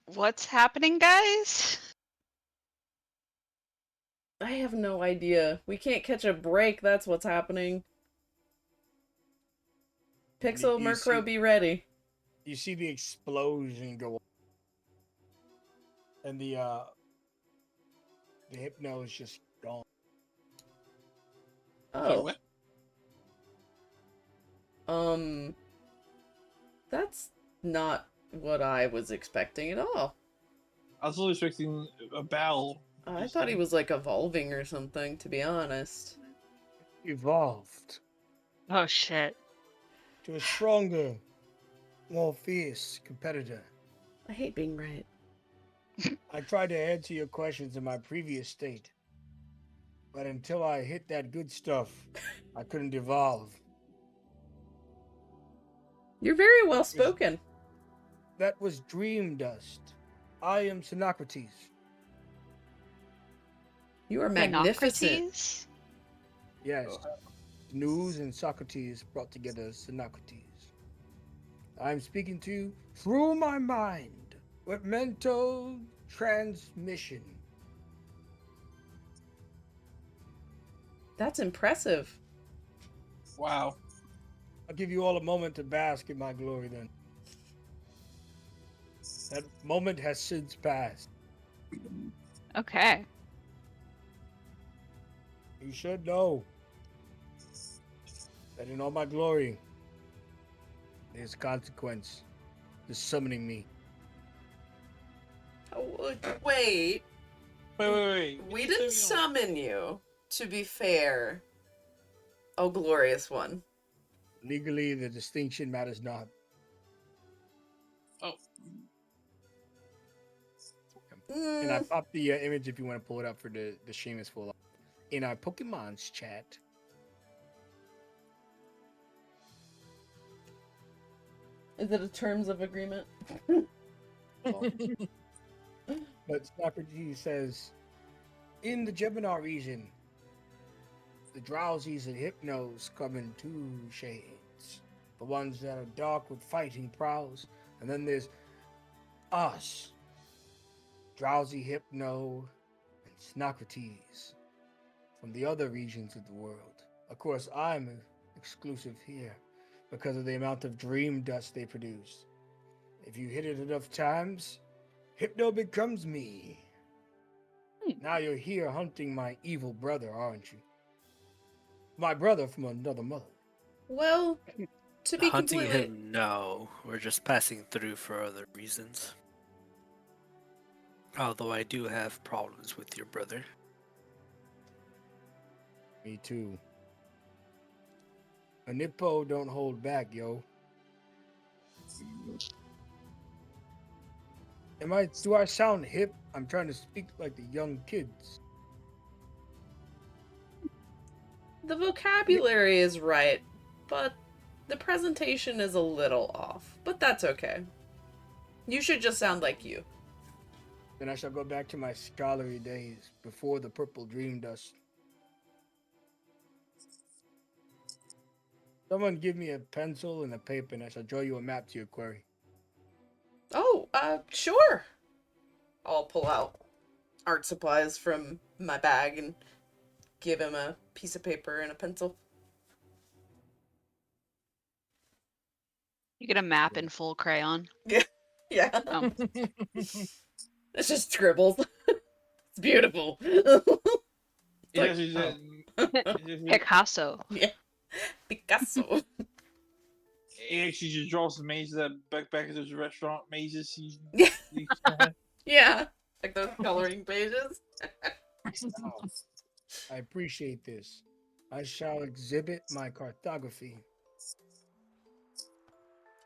Speaker 4: What's happening, guys?
Speaker 1: I have no idea. We can't catch a break. That's what's happening. Pixel
Speaker 2: You
Speaker 1: Murkrow,
Speaker 2: see-
Speaker 1: be ready.
Speaker 2: You see the explosion go, and the Hypno is just gone.
Speaker 1: Oh.
Speaker 3: What?
Speaker 1: That's not what I was expecting at all.
Speaker 3: I was really expecting a bowel.
Speaker 1: I thought he was, like, evolving or something, to be honest.
Speaker 2: Evolved
Speaker 4: Oh shit.
Speaker 2: to a stronger, more fierce competitor.
Speaker 1: I hate being right.
Speaker 2: I tried to answer your questions in my previous state, but until I hit that good stuff, I couldn't evolve.
Speaker 1: You're very well spoken.
Speaker 2: That was dream dust. I am Sinocrates.
Speaker 1: You are magnificent.
Speaker 4: Sinocrates?
Speaker 2: Yes. News and Socrates brought together Synocrates. I'm speaking to you through my mind with mental transmission.
Speaker 1: That's impressive.
Speaker 3: Wow.
Speaker 2: I'll give you all a moment to bask in my glory then. That moment has since passed.
Speaker 4: Okay.
Speaker 2: You should know that in all my glory, there's consequence to summoning me.
Speaker 1: Oh, wait.
Speaker 3: Wait.
Speaker 1: We didn't summon you, to be fair. Oh, glorious one.
Speaker 2: Legally, the distinction matters not.
Speaker 3: Oh.
Speaker 2: And I popped the image if you want to pull it up for the Seamus full up in our Pokeymanz chat.
Speaker 1: Is it a terms of agreement?
Speaker 2: But Socrates says, in the Gemini region, the drowsies and hypnos come in two shades. The ones that are dark with fighting prowls, and then there's us, drowsy hypno and Socrates from the other regions of the world. Of course, I'm exclusive here because of the amount of dream dust they produce. If you hit it enough times, Hypno becomes me. Now you're here hunting my evil brother, aren't you? My brother from another mother.
Speaker 1: Well, to be
Speaker 5: Hunting
Speaker 1: completely...
Speaker 5: him, no. We're just passing through for other reasons. Although I do have problems with your brother.
Speaker 2: Me too. A Nippo don't hold back, yo. Do I sound hip? I'm trying to speak like the young kids.
Speaker 1: The vocabulary is right, but the presentation is a little off. But that's okay. You should just sound like you.
Speaker 2: Then I shall go back to my scholarly days before the purple dream dust. Someone give me a pencil and a paper and I shall draw you a map to your query.
Speaker 1: Oh, sure. I'll pull out art supplies from my bag and give him a piece of paper and a pencil.
Speaker 4: You get a map in full crayon.
Speaker 1: Yeah. It's just scribbles. It's beautiful.
Speaker 3: Yeah,
Speaker 1: like,
Speaker 4: Picasso.
Speaker 1: yeah. Picasso.
Speaker 3: He actually just draws the mazes that back at those restaurant mazes.
Speaker 1: Yeah. Yeah. Like those coloring pages.
Speaker 2: Wow. I appreciate this. I shall exhibit my cartography.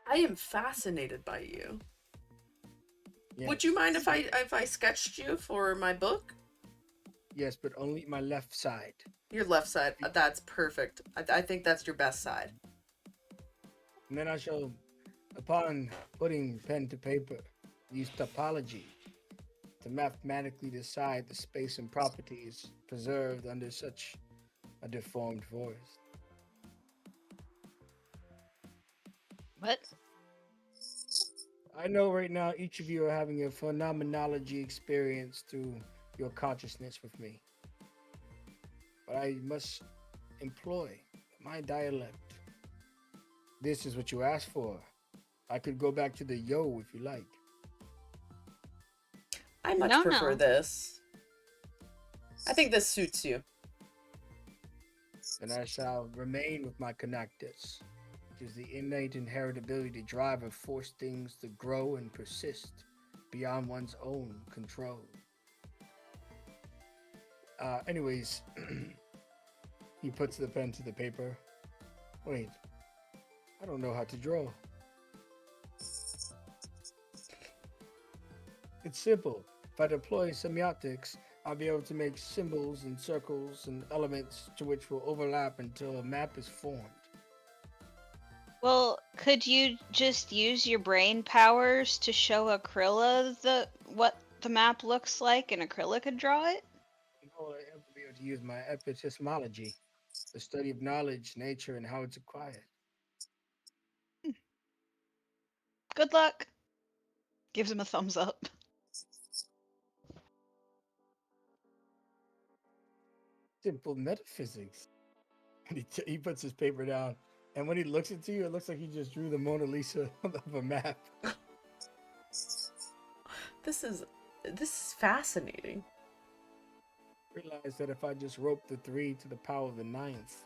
Speaker 1: I am fascinated by you.
Speaker 2: Yes.
Speaker 1: Would you mind if I sketched you for my book?
Speaker 2: Yes, but only my left side.
Speaker 1: Your left side. That's perfect. I think that's your best side.
Speaker 2: And then I shall, upon putting pen to paper, use topology to mathematically decide the space and properties preserved under such a deformed forest.
Speaker 4: What?
Speaker 2: I know right now each of you are having a phenomenology experience through your consciousness with me. But I must employ my dialect. This is what you asked for. I could go back to the yo if you like.
Speaker 1: I much prefer this. I think this suits you.
Speaker 2: Then I shall remain with my connectors, which is the innate inherent ability to drive or force things to grow and persist beyond one's own control. Anyways, he puts the pen to the paper. Wait, I don't know how to draw. It's simple. If I deploy semiotics, I'll be able to make symbols and circles and elements to which will overlap until a map is formed.
Speaker 4: Well, could you just use your brain powers to show Acryla what the map looks like and Acryla could draw it?
Speaker 2: No, I have to be able to use my epistemology. the study of knowledge, nature, and how it's acquired.
Speaker 6: Good luck. Gives him a thumbs up.
Speaker 2: Simple metaphysics. And he puts his paper down. And when he looks into you, it looks like he just drew the Mona Lisa of a map.
Speaker 1: This is fascinating.
Speaker 2: Realize that if I just roped the 3 to the power of the 9th,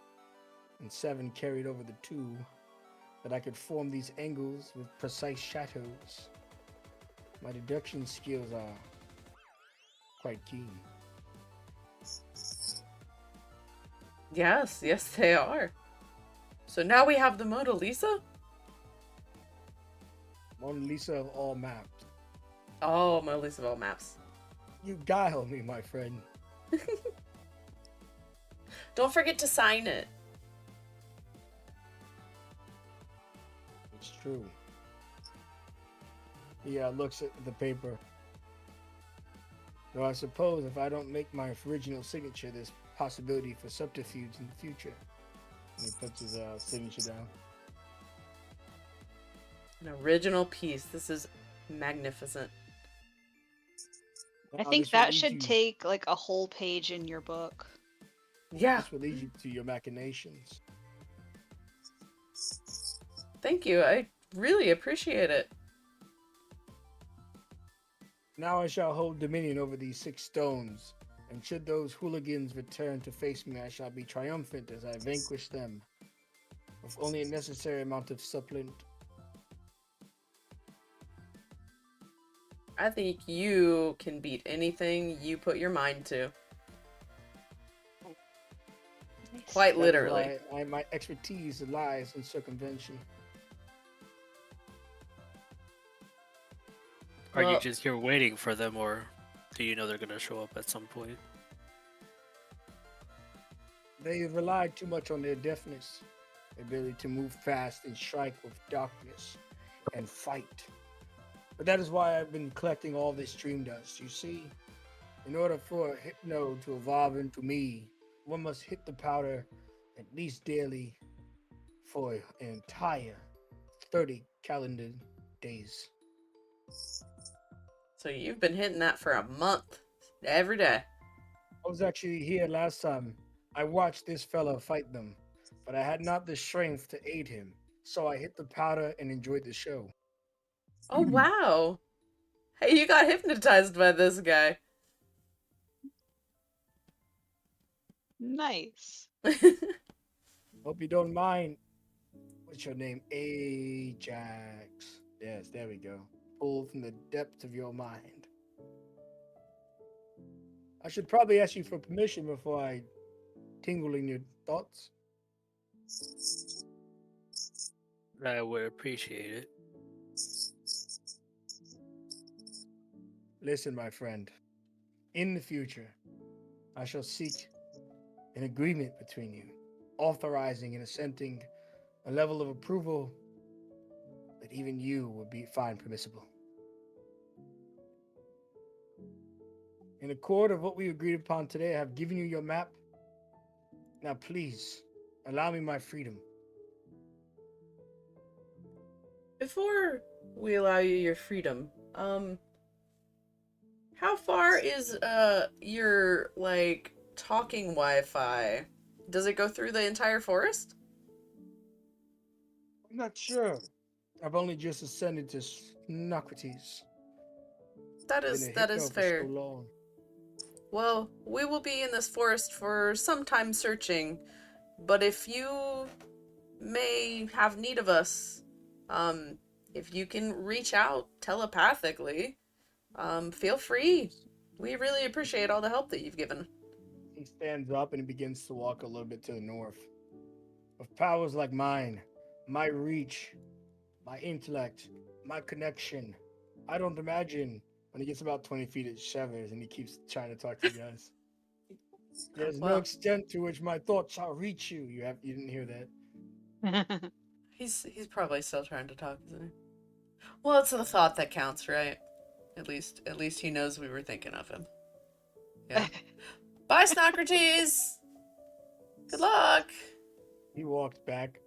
Speaker 2: and 7 carried over the 2, that I could form these angles with precise shadows. My deduction skills are quite keen.
Speaker 1: Yes, they are. So now we have the Mona Lisa?
Speaker 2: Mona Lisa of all maps.
Speaker 1: Oh, Mona Lisa of all maps.
Speaker 2: You guile me, my friend.
Speaker 1: Don't forget to sign it.
Speaker 2: It's true. He looks at the paper. Though I suppose if I don't make my original signature, there's possibility for subterfuge in the future. And he puts his signature down.
Speaker 1: An original piece. This is magnificent.
Speaker 6: I
Speaker 2: Now,
Speaker 6: think
Speaker 2: this will
Speaker 6: that
Speaker 2: lead
Speaker 6: should
Speaker 2: you-
Speaker 6: take like a whole page in your book.
Speaker 1: Yeah,
Speaker 2: This will lead you to your machinations.
Speaker 1: thank you. I really appreciate it.
Speaker 2: Now I shall hold dominion over these 6 stones, and should those hooligans return to face me, I shall be triumphant as I vanquish them, with only a necessary amount of supplant.
Speaker 1: I think you can beat anything you put your mind to. Quite
Speaker 2: That is
Speaker 1: literally.
Speaker 2: why my expertise lies in circumvention.
Speaker 5: Are you
Speaker 1: Well-
Speaker 5: just here waiting for them, or do you know they're gonna show up at some point?
Speaker 2: They rely too much on their deafness, ability to move fast and strike with darkness and fight. But that is why I've been collecting all this dream dust. You see, in order for a hypno to evolve into me, one must hit the powder at least daily for an entire 30 calendar days.
Speaker 1: So you've been hitting that for a month. Every day.
Speaker 2: I was actually here last time. I watched this fella fight them, but I had not the strength to aid him. So I hit the powder and enjoyed the show.
Speaker 1: Oh, wow. Hey, you got hypnotized by this guy.
Speaker 6: Nice.
Speaker 2: Hope you don't mind. What's your name? Ajax. Yes, there we go. Pulled from the depths of your mind. I should probably ask you for permission before I tingle in your thoughts.
Speaker 5: I would appreciate it.
Speaker 2: Listen, my friend. In the future, I shall seek an agreement between you, authorizing and assenting a level of approval that even you would find permissible. In accord of what we agreed upon today, I have given you your map. Now, please, allow me my freedom.
Speaker 1: Before we allow you your freedom, how far is your like talking Wi-Fi? Does it go through the entire forest?
Speaker 2: I'm not sure. I've only just ascended to Socrates.
Speaker 1: That
Speaker 2: Been
Speaker 1: is
Speaker 2: a
Speaker 1: that
Speaker 2: hypno
Speaker 1: is
Speaker 2: for
Speaker 1: fair.
Speaker 2: so long.
Speaker 1: Well, we will be in this forest for some time searching, but if you may have need of us, if you can reach out telepathically, feel free. We really appreciate all the help that you've given.
Speaker 2: He stands up and he begins to walk a little bit to the north. With powers like mine, my reach, my intellect, my connection, I don't imagine when he gets about 20 feet it shivers and he keeps trying to talk to you guys. There's no
Speaker 1: Well-
Speaker 2: extent to which my thoughts shall reach you. You didn't hear that.
Speaker 1: He's probably still trying to talk, isn't he? Well, it's the thought that counts, right? At least he knows we were thinking of him. Yeah. Bye, Socrates. Good luck.
Speaker 2: He walks back,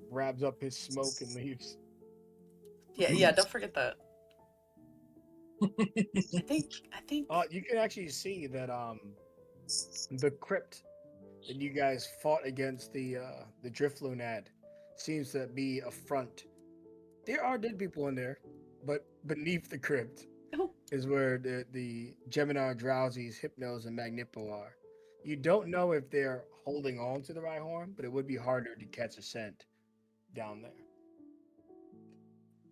Speaker 2: grabs up his smoke, and leaves.
Speaker 1: Yeah, don't forget that. I think
Speaker 2: You can actually see that the crypt that you guys fought against the Driftlunad seems to be a front. There are dead people in there, but beneath the crypt
Speaker 1: Oh.
Speaker 2: is where the Gemini Drowsies, Hypnos, and Magnipo are. You don't know if they're holding on to the Rhyhorn, but it would be harder to catch a scent down there.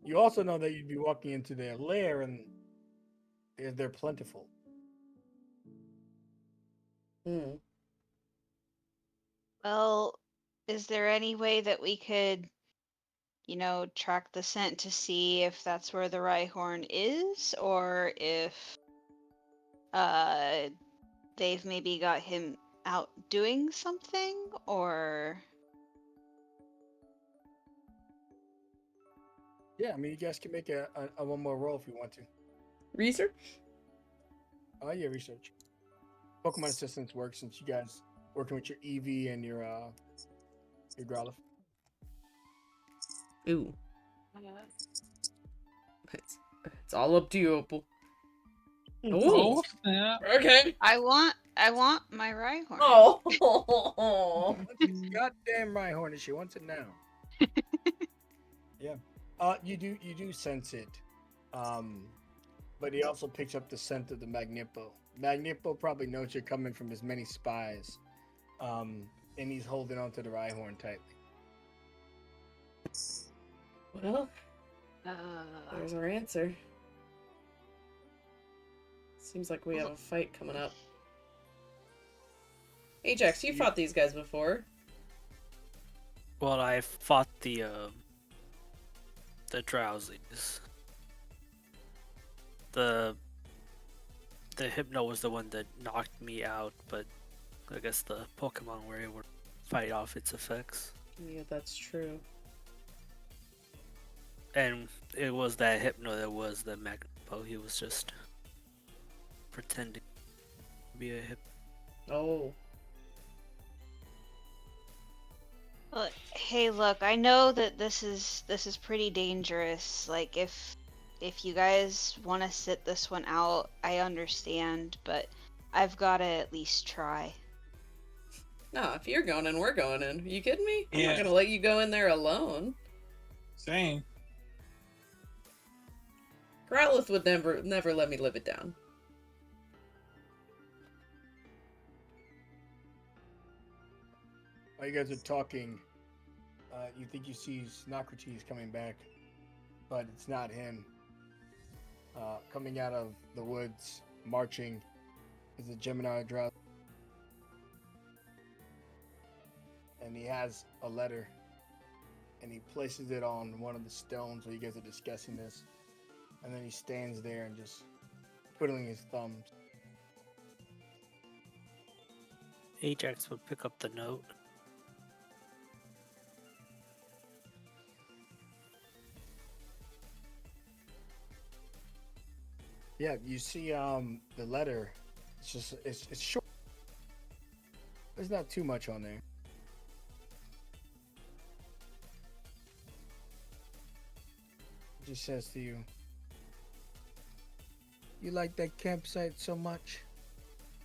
Speaker 2: You also know that you'd be walking into their lair, and they're plentiful.
Speaker 1: Hmm.
Speaker 4: Well, is there any way that we could, track the scent to see if that's where the Rhyhorn is, or if they've maybe got him out doing something, or
Speaker 2: Yeah, I mean, you guys can make a one more roll if you want to.
Speaker 1: Research?
Speaker 2: Yeah, research. Pokemon assistance works since you guys working with your EV and your Growlithe.
Speaker 1: Ooh. It's all up to you, Opal. Ooh.
Speaker 3: Oh, yeah.
Speaker 1: Okay.
Speaker 4: I want my Rhyhorn.
Speaker 1: Oh.
Speaker 2: Goddamn Rhyhorn, she wants it now. Yeah. You do sense it. But he also picks up the scent of the Magnipo. Magnipo probably knows you're coming from his many spies. And he's holding on to the Rhyhorn tightly.
Speaker 1: Well, there's our answer. Seems like we have a fight coming up. Ajax, you fought these guys before.
Speaker 5: Well, I fought the Drowsies. The Hypno was the one that knocked me out, but I guess the Pokemon were able to fight off its effects.
Speaker 1: Yeah, that's true.
Speaker 5: And it was that Hypno that was the Magnipo. He was just pretending to be a Hypno.
Speaker 1: Oh.
Speaker 4: Well, hey, look, I know that this is pretty dangerous. Like, if you guys want to sit this one out, I understand, but I've got to at least try.
Speaker 1: No, if you're going in, we're going in. Are you kidding me? I'm
Speaker 3: Yeah.
Speaker 1: not gonna let you go in there alone.
Speaker 3: Same.
Speaker 1: Growlithe would never let me live it down.
Speaker 2: While you guys are talking, you think you see Snocrates coming back, but it's not him. Coming out of the woods, marching, is a Gemini Drowsy. And he has a letter, and he places it on one of the stones where you guys are discussing this. And then he stands there and just twiddling his thumbs.
Speaker 5: Ajax would pick up the note.
Speaker 2: Yeah, you see the letter. It's short. There's not too much on there. It just says to you, "You like that campsite so much?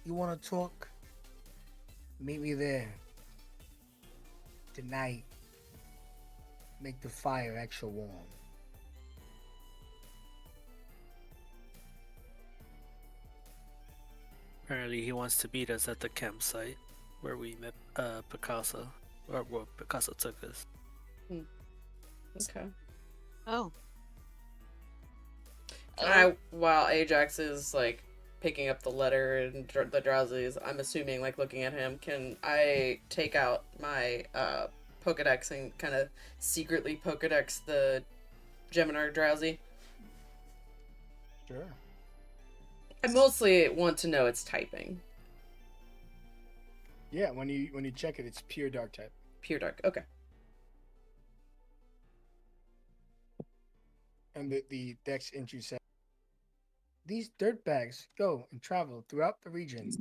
Speaker 2: You want to talk? Meet me there tonight. Make the fire extra warm."
Speaker 5: Apparently he wants to meet us at the campsite where we met Picasso, or where Picasso took us.
Speaker 1: Okay.
Speaker 4: Oh.
Speaker 1: While Ajax is like picking up the letter and the Drowsies, I'm assuming, like, looking at him, can I take out my Pokedex and kind of secretly Pokedex the Gemini Drowsy?
Speaker 2: Sure.
Speaker 1: I mostly want to know its typing.
Speaker 2: Yeah, when you check it, it's pure dark type.
Speaker 1: Pure dark. Okay.
Speaker 2: And the Dex entry says, "These dirtbags go and travel throughout the region,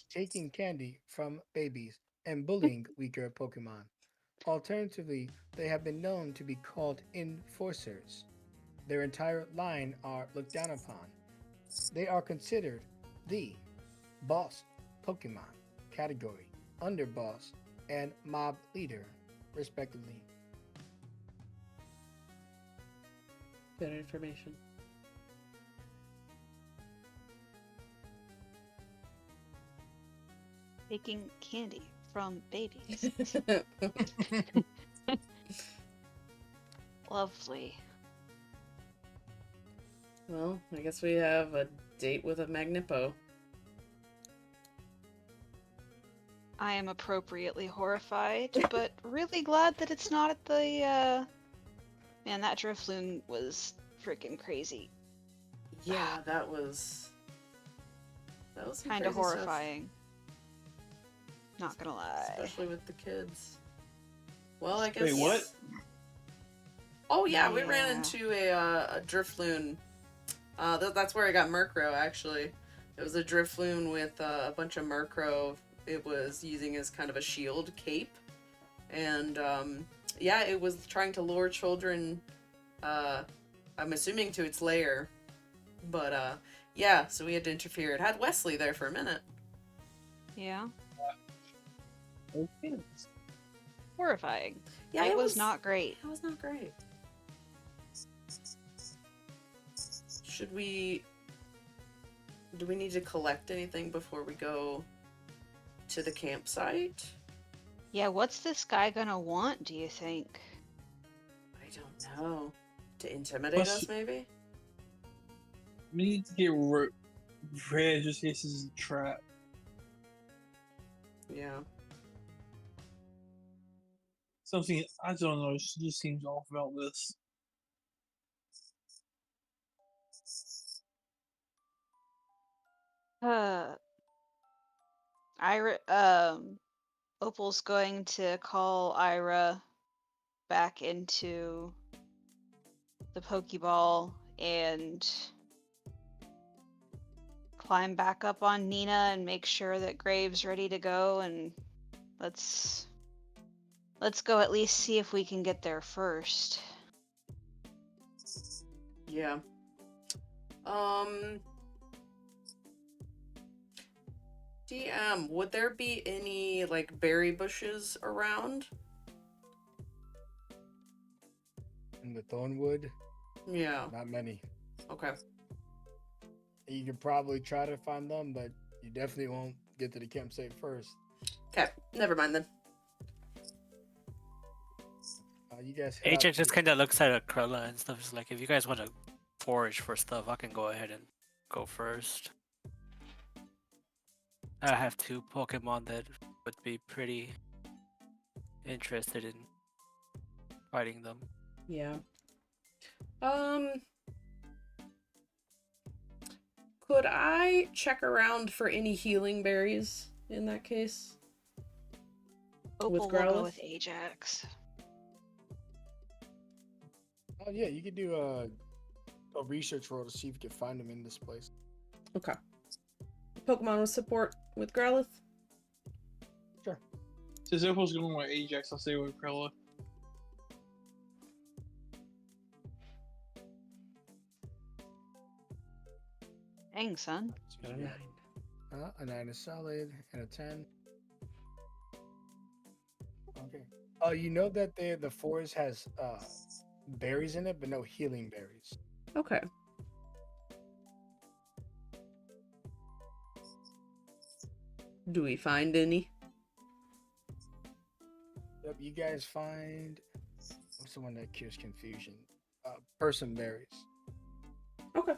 Speaker 2: taking candy from babies, and bullying weaker Pokemon. Alternatively, they have been known to be called enforcers. Their entire line are looked down upon. They are considered the boss Pokemon category, underboss, and mob leader, respectively.
Speaker 1: Good information.
Speaker 6: Taking candy from babies. Lovely.
Speaker 1: Well, I guess we have a date with a Magnipo.
Speaker 6: I am appropriately horrified, but really glad that it's not at the, Man, that Drifloon was freaking crazy.
Speaker 1: Yeah, that was some
Speaker 6: Kind of
Speaker 1: crazy stuff,
Speaker 6: horrifying. Not gonna lie.
Speaker 1: especially with the kids. Well, I guess.
Speaker 3: Wait, what?
Speaker 1: Oh yeah, we ran
Speaker 6: Yeah.
Speaker 1: into a Drifloon. That's where I got Murkrow, actually. It was a Drifloon with a bunch of Murkrow. It was using as kind of a shield cape. And, yeah, it was trying to lure children, I'm assuming to its lair. But, yeah, so we had to interfere. It had Wesley there for a minute.
Speaker 6: Yeah.
Speaker 3: Okay.
Speaker 6: Horrifying.
Speaker 1: Yeah,
Speaker 6: it was not great.
Speaker 1: It was not great. Do we need to collect anything before we go to the campsite?
Speaker 6: Yeah, what's this guy gonna want, do you think?
Speaker 1: I don't know. To intimidate us,
Speaker 3: Plus-
Speaker 1: maybe?
Speaker 3: We need to get rid just in case this is a trap.
Speaker 1: Yeah.
Speaker 3: Something, I don't know, it just seems off about this.
Speaker 6: Ira, Opal's going to call Ira back into the Pokeball and climb back up on Nina and make sure that Graves ready to go, and let's go at least see if we can get there first.
Speaker 1: Yeah. DM, would there be any, like, berry bushes around?
Speaker 2: In the Thornwood,
Speaker 1: Yeah.
Speaker 2: not many.
Speaker 1: Okay.
Speaker 2: You could probably try to find them, but you definitely won't get to the campsite first.
Speaker 1: Okay. Never mind then.
Speaker 2: You guys head out
Speaker 5: HX
Speaker 2: to
Speaker 5: just
Speaker 2: the-
Speaker 5: kind of looks at Akrella and stuff. Is like, if you guys want to forage for stuff, I can go ahead and go first. I have two Pokemon that would be pretty interested in fighting them.
Speaker 1: Yeah. Could I check around for any healing berries in that case?
Speaker 6: Opal will
Speaker 1: Growlithe?
Speaker 6: go with Ajax.
Speaker 2: Oh yeah, you could do a research roll to see if you can find them in this place.
Speaker 1: Okay. Pokemon with support with Growlithe?
Speaker 3: Since Opal's going with Ajax, I'll stay with Krella.
Speaker 6: Dang, son.
Speaker 2: So you got, a 9 is solid and a 10. Okay. Oh, you know that the forest has berries in it, but no healing berries.
Speaker 1: Okay. Do we find any?
Speaker 2: Yep, you guys find what's the one that cures confusion? Person berries.
Speaker 1: Okay.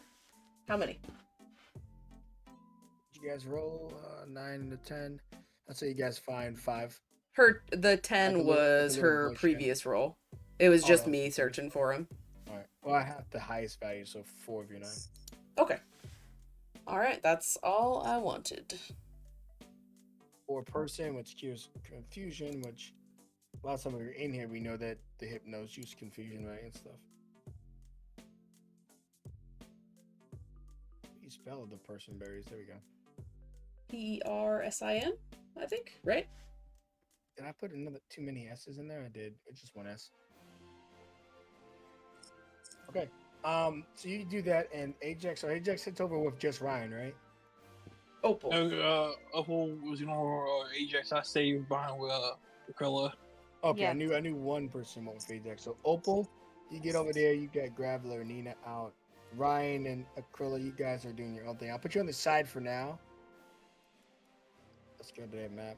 Speaker 1: How many?
Speaker 2: You guys roll 9 and a 10. I'd say you guys find 5.
Speaker 1: The 10
Speaker 2: Like a little-
Speaker 1: was
Speaker 2: like a little
Speaker 1: her
Speaker 2: bush, yeah.
Speaker 1: previous roll. It was
Speaker 2: Oh,
Speaker 1: just
Speaker 2: that was
Speaker 1: me
Speaker 2: previous
Speaker 1: searching
Speaker 2: roll.
Speaker 1: for him.
Speaker 2: All right. Well, I have the highest value, so 4 of your 9.
Speaker 1: Okay. Alright, that's all I wanted.
Speaker 2: For person, which cures confusion, which last time we were in here, we know that the hypnos use confusion, right, and stuff. You spell the person berries. There we go.
Speaker 1: Persin, I think, right?
Speaker 2: Did I put another too many S's in there? I did. It's just one S. Okay. So you do that, and Ajax. So Ajax hits over with just Ryan, right?
Speaker 1: Opal.
Speaker 3: Opal was Ajax. I stayed behind with Aquila.
Speaker 2: Okay,
Speaker 6: Yeah.
Speaker 2: I knew one person went with Ajax. So Opal, you get over there. You get Graveler and Nina out. Ryan and Aquila, you guys are doing your own thing. I'll put you on the side for now. Let's go to that map.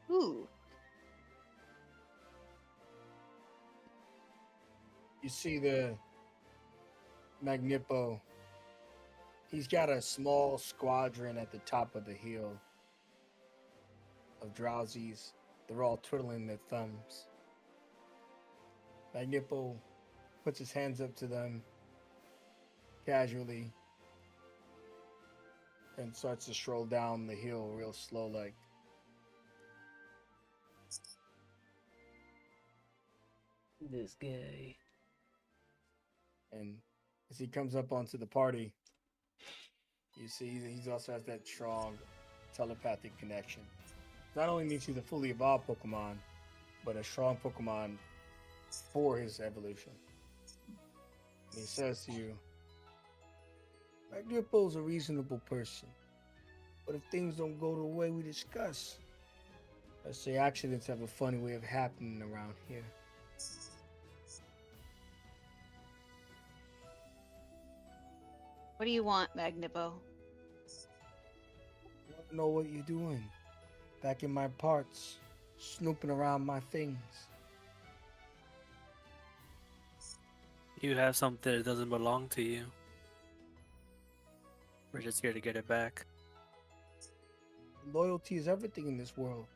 Speaker 6: Ooh.
Speaker 2: You see the Magnipo. He's got a small squadron at the top of the hill of drowsies. They're all twiddling their thumbs. Magnipo puts his hands up to them casually and starts to stroll down the hill real slow like.
Speaker 1: This guy.
Speaker 2: And as he comes up onto the party, you see he also has that strong telepathic connection. Not only means he's a fully evolved Pokemon, but a strong Pokemon for his evolution. And he says to you, Magnipo's a reasonable person, but if things don't go the way we discuss, let's say accidents have a funny way of happening around here.
Speaker 6: What do you want, Magnipo?
Speaker 2: I want to know what you're doing back in my parts, snooping around my things.
Speaker 5: You have something that doesn't belong to you. We're just here to get it back.
Speaker 2: Loyalty is everything in this world.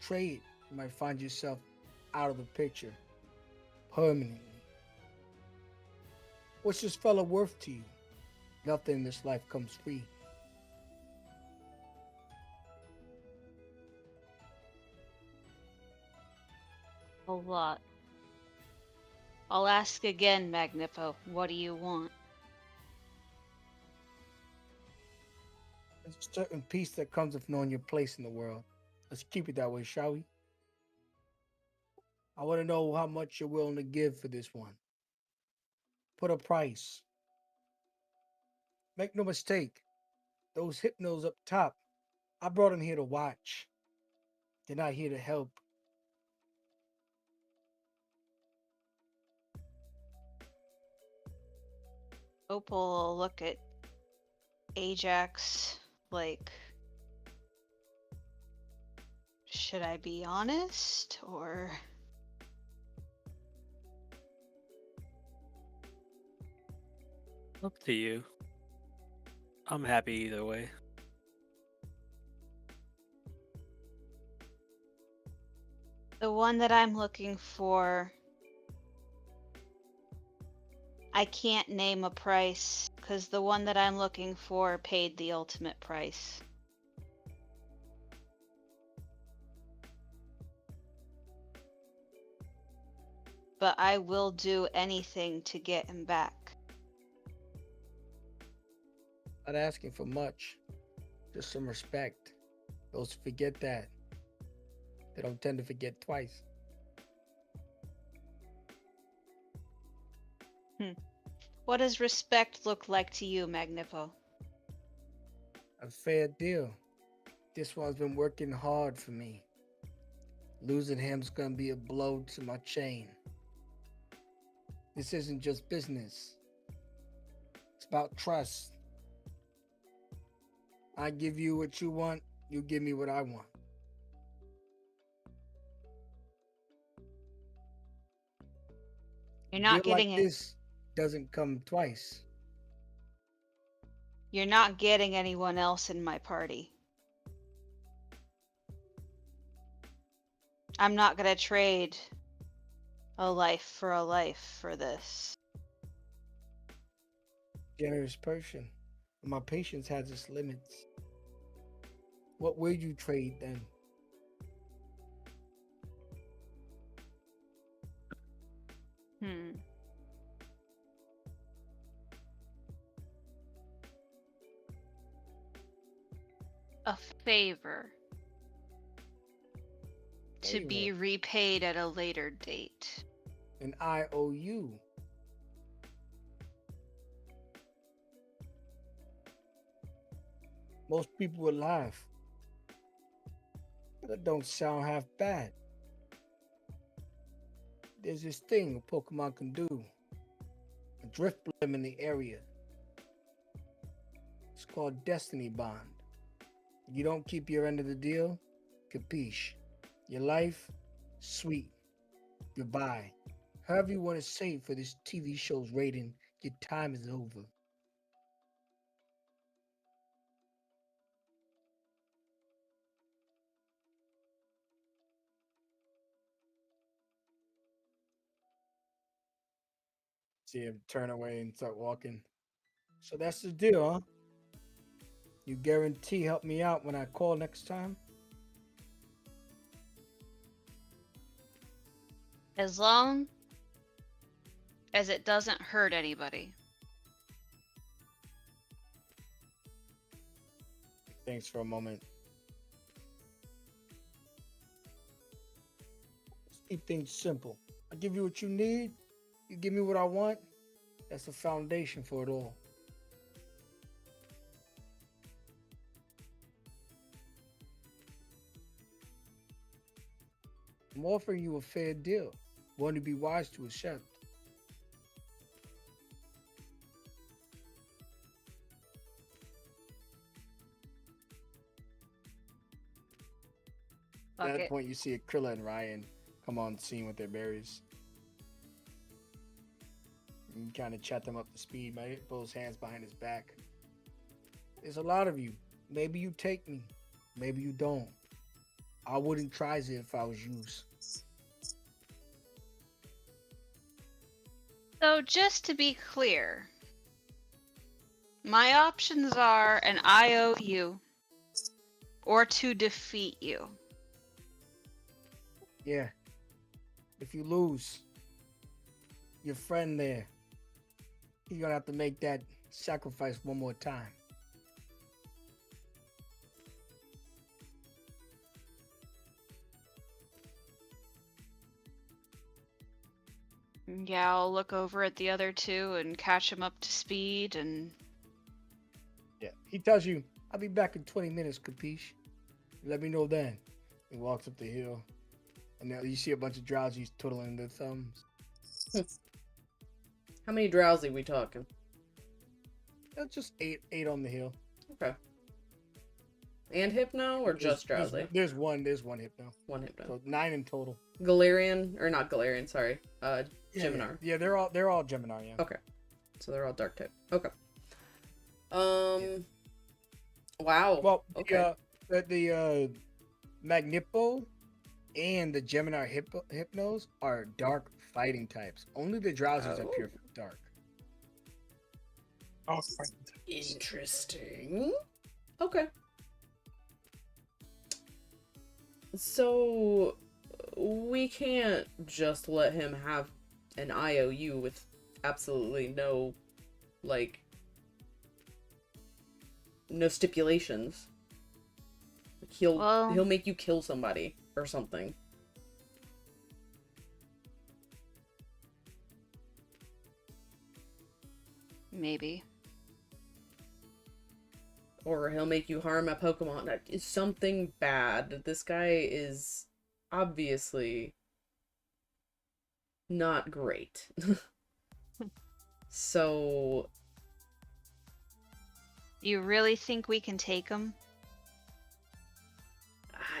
Speaker 2: Trade, you might find yourself out of the picture permanently. What's this fella worth to you? Nothing in this life comes free.
Speaker 6: A lot. I'll ask again, Magnipo. What do you want?
Speaker 2: There's a certain peace that comes with knowing your place in the world. Let's keep it that way, shall we? I want to know how much you're willing to give for this one. Put a price. Make no mistake, those hypnos up top, I brought them here to watch. They're not here to help.
Speaker 6: Opal will look at Ajax like, should I be honest or?
Speaker 5: Up to you. I'm happy either way.
Speaker 6: The one that I'm looking for, I can't name a price because the one that I'm looking for paid the ultimate price. But I will do anything to get him back.
Speaker 2: Not asking for much, just some respect. Those who forget that, they don't tend to forget twice.
Speaker 6: What does respect look like to you, Magnipo?
Speaker 2: A fair deal. This one's been working hard for me. Losing him's gonna be a blow to my chain. This isn't just business. It's about trust. I give you what you want, you give me what I want.
Speaker 6: You're not
Speaker 2: Deal
Speaker 6: getting
Speaker 2: like
Speaker 6: it.
Speaker 2: this doesn't come twice.
Speaker 6: You're not getting anyone else in my party. I'm not gonna trade a life for this.
Speaker 2: Generous person. But my patience has its limits. What would you trade then?
Speaker 6: Hmm.
Speaker 4: A favor to be
Speaker 2: Favor.
Speaker 4: repaid at a later date.
Speaker 2: An IOU. Most people would laugh. That don't sound half bad. There's this thing a Pokemon can do. A drift blim in the area. It's called Destiny Bond. You don't keep your end of the deal, capiche. Your life, sweet. Goodbye. However you want to say it for this TV show's rating, your time is over. See him turn away and start walking. So that's the deal, huh? You guarantee help me out when I call next time?
Speaker 4: As long as it doesn't hurt anybody.
Speaker 2: Thanks for a moment. Let's keep things simple. I give you what you need, you give me what I want. That's the foundation for it all. I'm offering you a fair deal, one to be wise to accept.
Speaker 4: Fuck
Speaker 2: At that
Speaker 4: it.
Speaker 2: point, you see Aquila and Ryan come on scene with their berries. You kind of chat them up to speed, mate. Put his hands behind his back. There's a lot of you. Maybe you take me. Maybe you don't. I wouldn't try it if I was you.
Speaker 4: So just to be clear, my options are an IOU or to defeat you.
Speaker 2: Yeah. If you lose, your friend there, you're gonna have to make that sacrifice one more time.
Speaker 4: Yeah, I'll look over at the other two and catch them up to speed and
Speaker 2: Yeah. He tells you, I'll be back in 20 minutes, capiche? Let me know then. He walks up the hill. And now you see a bunch of drowsies twiddling their thumbs.
Speaker 1: How many drowsy we talking?
Speaker 2: That's just eight on the hill.
Speaker 1: Okay. And hypno or just drowsy?
Speaker 2: There's one hypno.
Speaker 1: One hypno.
Speaker 2: So 9 in total.
Speaker 1: Galarian or not Galarian? Sorry. Geminar.
Speaker 2: Yeah, they're all Geminar. Yeah.
Speaker 1: Okay. So they're all dark type. Okay. Wow.
Speaker 2: Well,
Speaker 1: Okay.
Speaker 2: the Magnipo and the Geminar Hypnos are dark fighting types. Only the Drowsies are pure dark.
Speaker 3: Oh,
Speaker 1: Interesting. Okay. So we can't just let him have an IOU with absolutely no, like, no stipulations. Like he'll make you kill somebody or something.
Speaker 4: maybe.
Speaker 1: Or he'll make you harm a Pokemon. That is something bad. This guy is obviously not great. So
Speaker 4: You really think we can take him?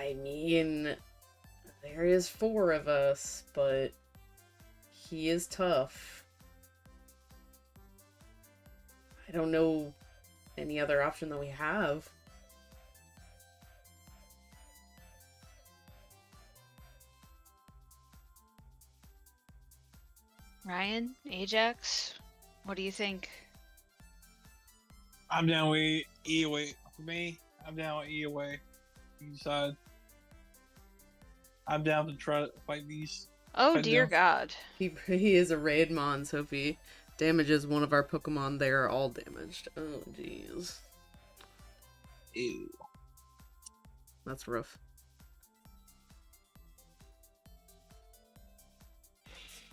Speaker 1: I mean, there is 4 of us, but he is tough. I don't know any other option that we have.
Speaker 4: Ryan? Ajax? What do you think?
Speaker 3: I'm down with E away. For me, I'm down with E away. You decide. I'm down to try to fight these.
Speaker 6: Oh
Speaker 3: Fight
Speaker 6: dear
Speaker 3: them.
Speaker 6: God.
Speaker 1: He is a raid mon, so if he damages one of our Pokemon, they are all damaged. Oh, jeez.
Speaker 3: Ew.
Speaker 1: That's rough.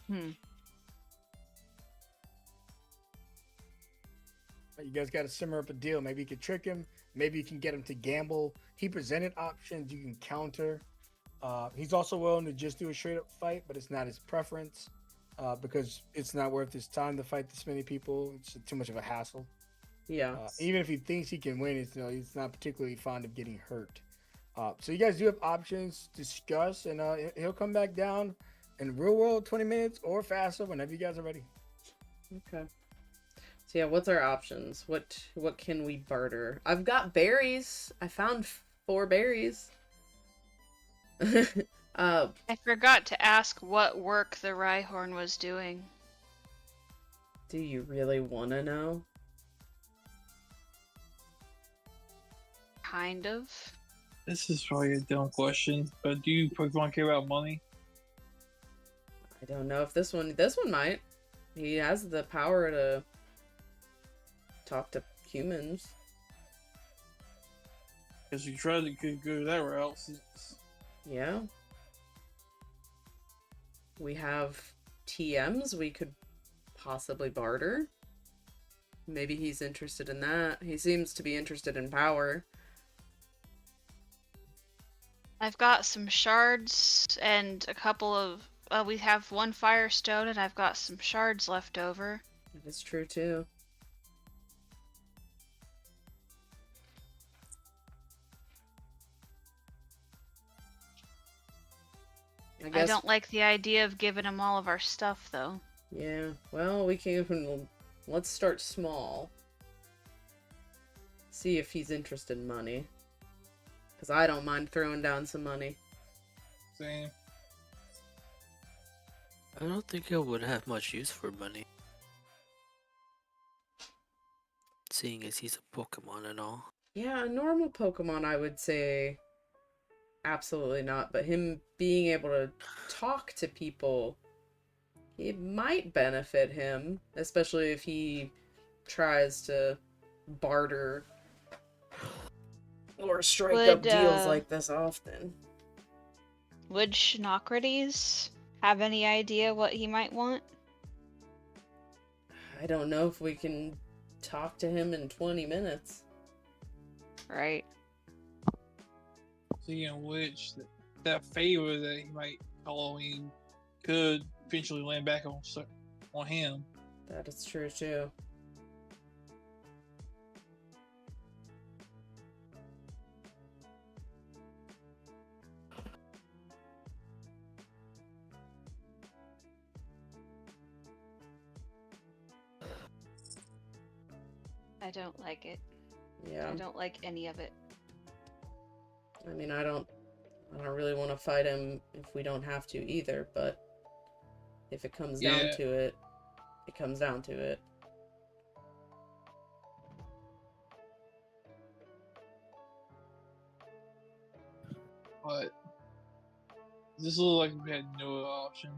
Speaker 2: You guys got to simmer up a deal. Maybe you can trick him. Maybe you can get him to gamble. He presented options you can counter. He's also willing to just do a straight up fight, but it's not his preference because it's not worth his time to fight this many people. It's too much of a hassle.
Speaker 1: Yeah.
Speaker 2: Even if he thinks he can win, he's not particularly fond of getting hurt. So you guys do have options to discuss, and he'll come back down in real world 20 minutes or faster whenever you guys are ready.
Speaker 1: Okay. So yeah, what's our options? What can we barter? I've got berries. I found 4 berries.
Speaker 6: I forgot to ask what work the Rhyhorn was doing.
Speaker 1: Do you really want to know?
Speaker 6: Kind of.
Speaker 3: This is probably a dumb question, but do you Pokemon care about money?
Speaker 1: I don't know if this one might. He has the power to talk to humans.
Speaker 3: Because you tried to go that route.
Speaker 1: Yeah. We have TMs we could possibly barter. Maybe he's interested in that. He seems to be interested in power.
Speaker 6: I've got some shards and a couple of. We have 1 Firestone, and I've got some shards left over.
Speaker 1: That is true too.
Speaker 6: I don't like the idea of giving him all of our stuff, though.
Speaker 1: Yeah, well, we can. Let's start small. See if he's interested in money. Because I don't mind throwing down some money.
Speaker 3: Same.
Speaker 5: I don't think I would have much use for money. Seeing as he's a Pokemon and all.
Speaker 1: Yeah, a normal Pokemon, I would say absolutely not. But him being able to talk to people, it might benefit him. Especially if he tries to barter or strike up deals like this often.
Speaker 6: Would Shinocrates have any idea what he might want?
Speaker 1: I don't know if we can talk to him in 20 minutes.
Speaker 6: Right.
Speaker 3: Seeing which, that favor that he might call in could eventually land back on him.
Speaker 1: That is true too.
Speaker 6: I don't like it.
Speaker 1: Yeah.
Speaker 6: I don't like any of it.
Speaker 1: I mean, I don't really want to fight him if we don't have to either, but if it comes down to it, it comes down to it.
Speaker 3: But this looks like we had no option.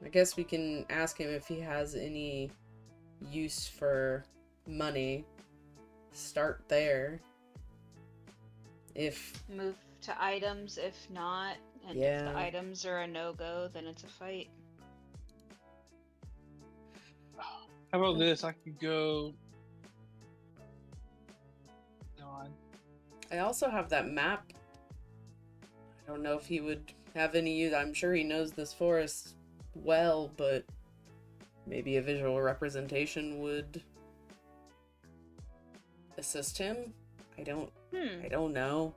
Speaker 1: I guess we can ask him if he has any use for money. Start there. If
Speaker 6: Move to items if not, and if the items are a no-go, then it's a fight.
Speaker 3: How about this? I could go. Never mind.
Speaker 1: I also have that map. I don't know if he would have any use. I'm sure he knows this forest well, but maybe a visual representation would assist him. I don't know.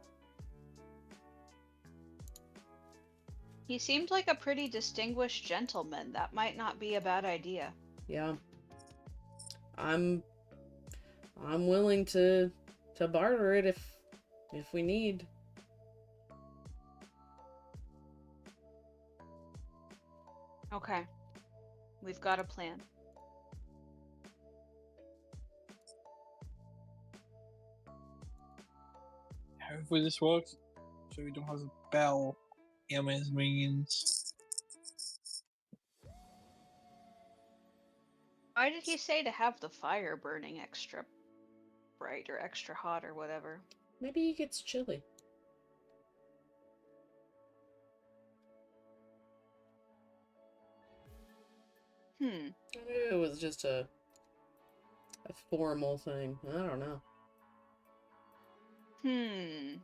Speaker 6: He seemed like a pretty distinguished gentleman. That might not be a bad idea.
Speaker 1: Yeah. I'm willing to barter it if we need.
Speaker 6: Okay. We've got a plan.
Speaker 3: Hopefully this works. so we don't have to battle him and his minions.
Speaker 6: Why did he say to have the fire burning extra bright or extra hot or whatever?
Speaker 1: Maybe he gets chilly.
Speaker 6: Hmm.
Speaker 1: Maybe it was just a formal thing. I don't know.
Speaker 6: Hmm.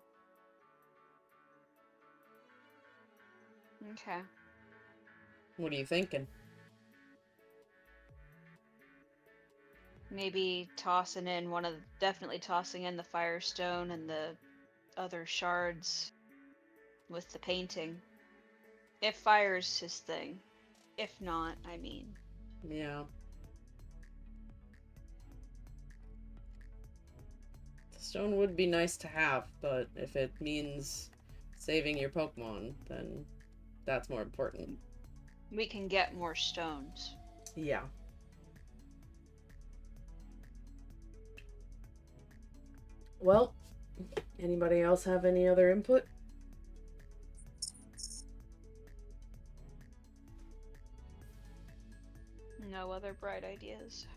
Speaker 6: Okay.
Speaker 1: What are you thinking?
Speaker 6: Maybe definitely tossing in the firestone and the other shards with the painting. If fire's his thing. If not, I mean.
Speaker 1: Yeah. Stone would be nice to have, but if it means saving your Pokemon, then that's more important.
Speaker 6: We can get more stones.
Speaker 1: Yeah. Well, anybody else have any other input?
Speaker 6: No other bright ideas.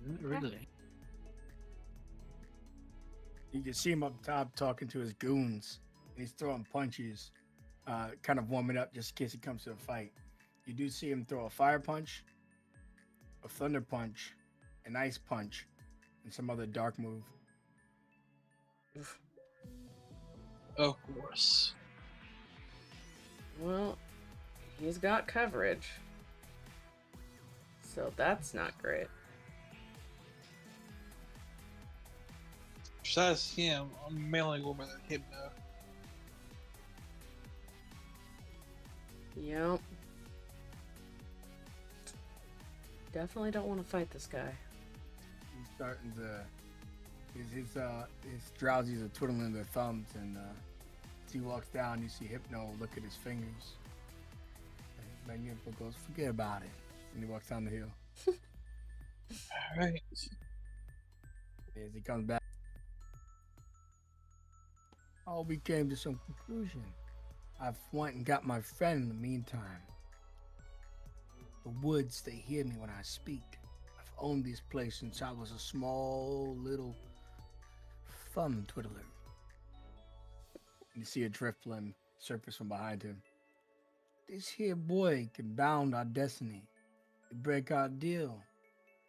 Speaker 5: Not really.
Speaker 2: You can see him up top talking to his goons. And he's throwing punches, kind of warming up just in case he comes to a fight. You do see him throw a fire punch, a thunder punch, an ice punch, and some other dark move.
Speaker 3: Of course.
Speaker 1: Well, he's got coverage. So that's not great.
Speaker 3: Besides him, I'm mainly going by the Hypno.
Speaker 1: Yep. Definitely don't want to fight this guy.
Speaker 2: He's starting to. His drowsies are twiddling their thumbs, and as he walks down, you see Hypno look at his fingers. And Magnipo goes, "Forget about it," and he walks down the hill.
Speaker 3: Alright.
Speaker 2: As he comes back, we came to some conclusion. I've went and got my friend in the meantime. The woods, they hear me when I speak. I've owned this place since I was a small little thumb twiddler. And you see a Drifblim surface from behind him. This here boy can bound our destiny. You break our deal,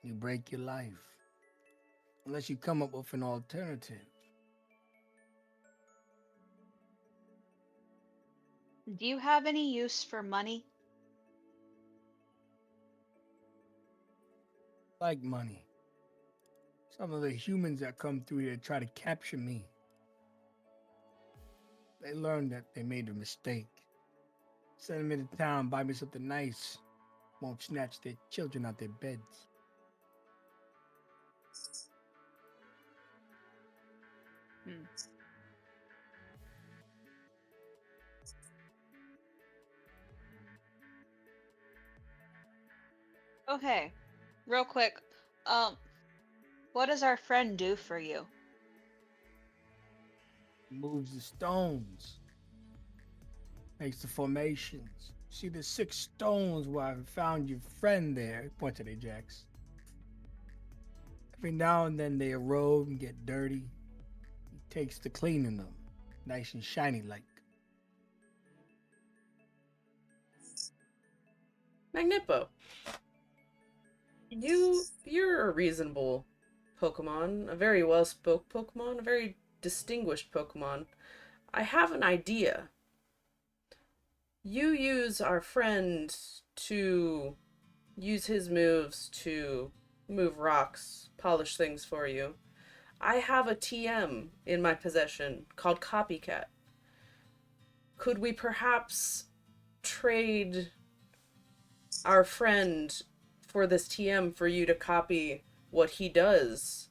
Speaker 2: you break your life. Unless you come up with an alternative.
Speaker 6: Do you have any use for money?
Speaker 2: Like money. Some of the humans that come through here try to capture me. They learned that they made a mistake. Send them into town, buy me something nice. Won't snatch their children out their beds.
Speaker 6: Hmm. Okay, real quick. What does our friend do for you?
Speaker 2: Moves the stones. Makes the formations. See the 6 stones where I found your friend there. Point to Ajax. Every now and then they erode and get dirty. He takes to cleaning them. Nice and shiny like.
Speaker 1: Magnipo. You're a reasonable Pokemon, a very well-spoke Pokemon, a very distinguished Pokemon. I have an idea. You use our friend to use his moves to move rocks, polish things for you. I have a TM in my possession called Copycat. Could we perhaps trade our friend for this TM for you to copy what he does?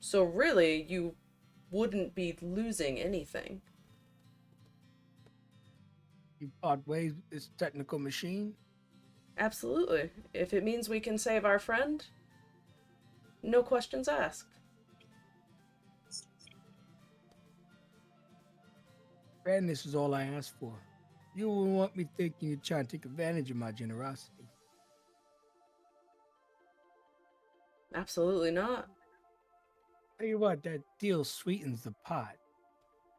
Speaker 1: So really, you wouldn't be losing anything.
Speaker 2: You part ways with this technical machine.
Speaker 1: Absolutely. If it means we can save our friend, No questions asked.
Speaker 2: Fairness is all I ask for. You wouldn't want me thinking you're trying to take advantage of my generosity.
Speaker 1: Absolutely not.
Speaker 2: Tell you what, that deal sweetens the pot.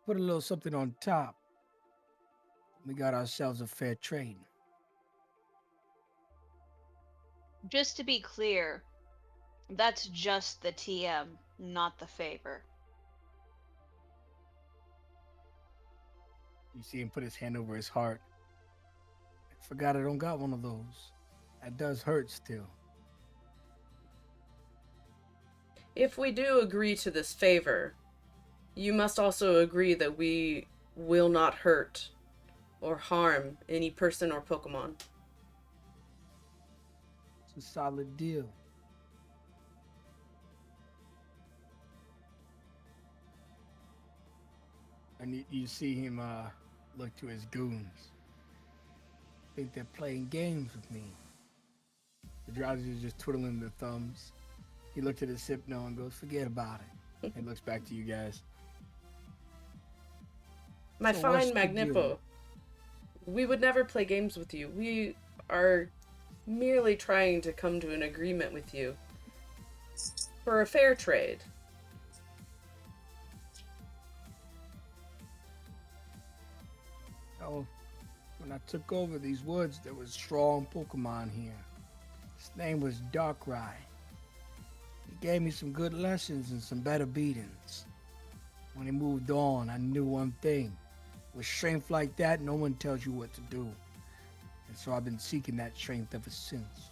Speaker 2: Put a little something on top. We got ourselves a fair trade.
Speaker 6: Just to be clear, that's just the TM, not the favor.
Speaker 2: You see him put his hand over his heart. I forgot I don't got one of those. That does hurt still.
Speaker 1: If we do agree to this favor, you must also agree that we will not hurt or harm any person or Pokemon.
Speaker 2: It's a solid deal. And you see him look to his goons. Think they're playing games with me. The Drowsy is just twiddling their thumbs. He looked at his Hypno and goes, forget about it. And looks back to you guys.
Speaker 1: My
Speaker 2: So what's
Speaker 1: fine
Speaker 2: the
Speaker 1: Magnipo,
Speaker 2: deal?
Speaker 1: we would never play games with you. We are merely trying to come to an agreement with you for a fair trade.
Speaker 2: Oh, when I took over these woods, there was strong Pokemon here. His name was Darkrai. He gave me some good lessons and some better beatings. When he moved on, I knew one thing. With strength like that, no one tells you what to do. And so I've been seeking that strength ever since.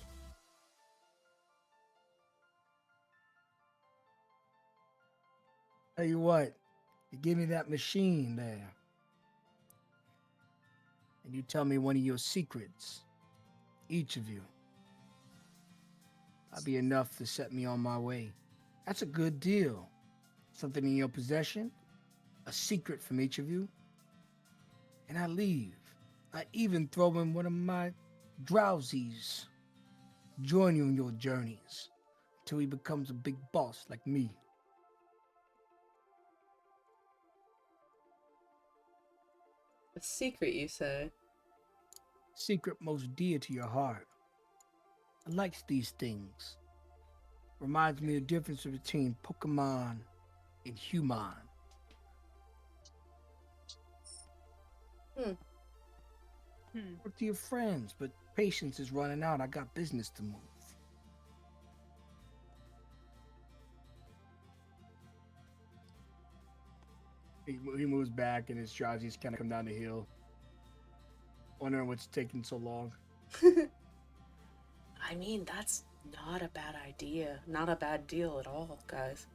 Speaker 2: Tell you what, you give me that machine there. And you tell me one of your secrets. Each of you. That'll be enough to set me on my way. That's a good deal. Something in your possession, a secret from each of you, and I leave. I even throw in one of my drowsies. Join you in your journeys till he becomes a big boss like me.
Speaker 1: A secret, you say?
Speaker 2: Secret most dear to your heart. I likes these things. Reminds me of the difference between Pokemon and human. Talk to your friends, but patience is running out. I got business to move. He moves back and his Drowsies kind of come down the hill. Wondering what's taking so long.
Speaker 1: I mean, that's not a bad idea. Not a bad deal at all, guys.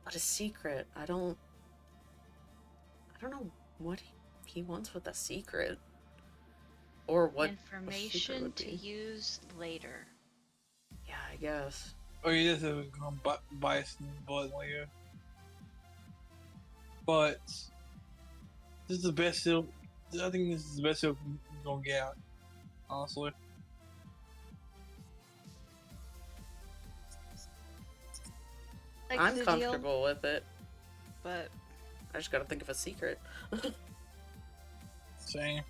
Speaker 1: But a secret, I don't know what he wants with a secret. Or what a secret
Speaker 6: Information
Speaker 1: would
Speaker 6: to
Speaker 1: be.
Speaker 6: use later.
Speaker 1: Yeah, I guess.
Speaker 3: Or you just have gone buy some blood later. But this is the best deal. I think this is the best deal we're gonna get, honestly.
Speaker 6: Like
Speaker 1: I'm
Speaker 6: the
Speaker 1: comfortable with it.
Speaker 6: deal, but
Speaker 1: I just gotta think of a secret.
Speaker 3: Same.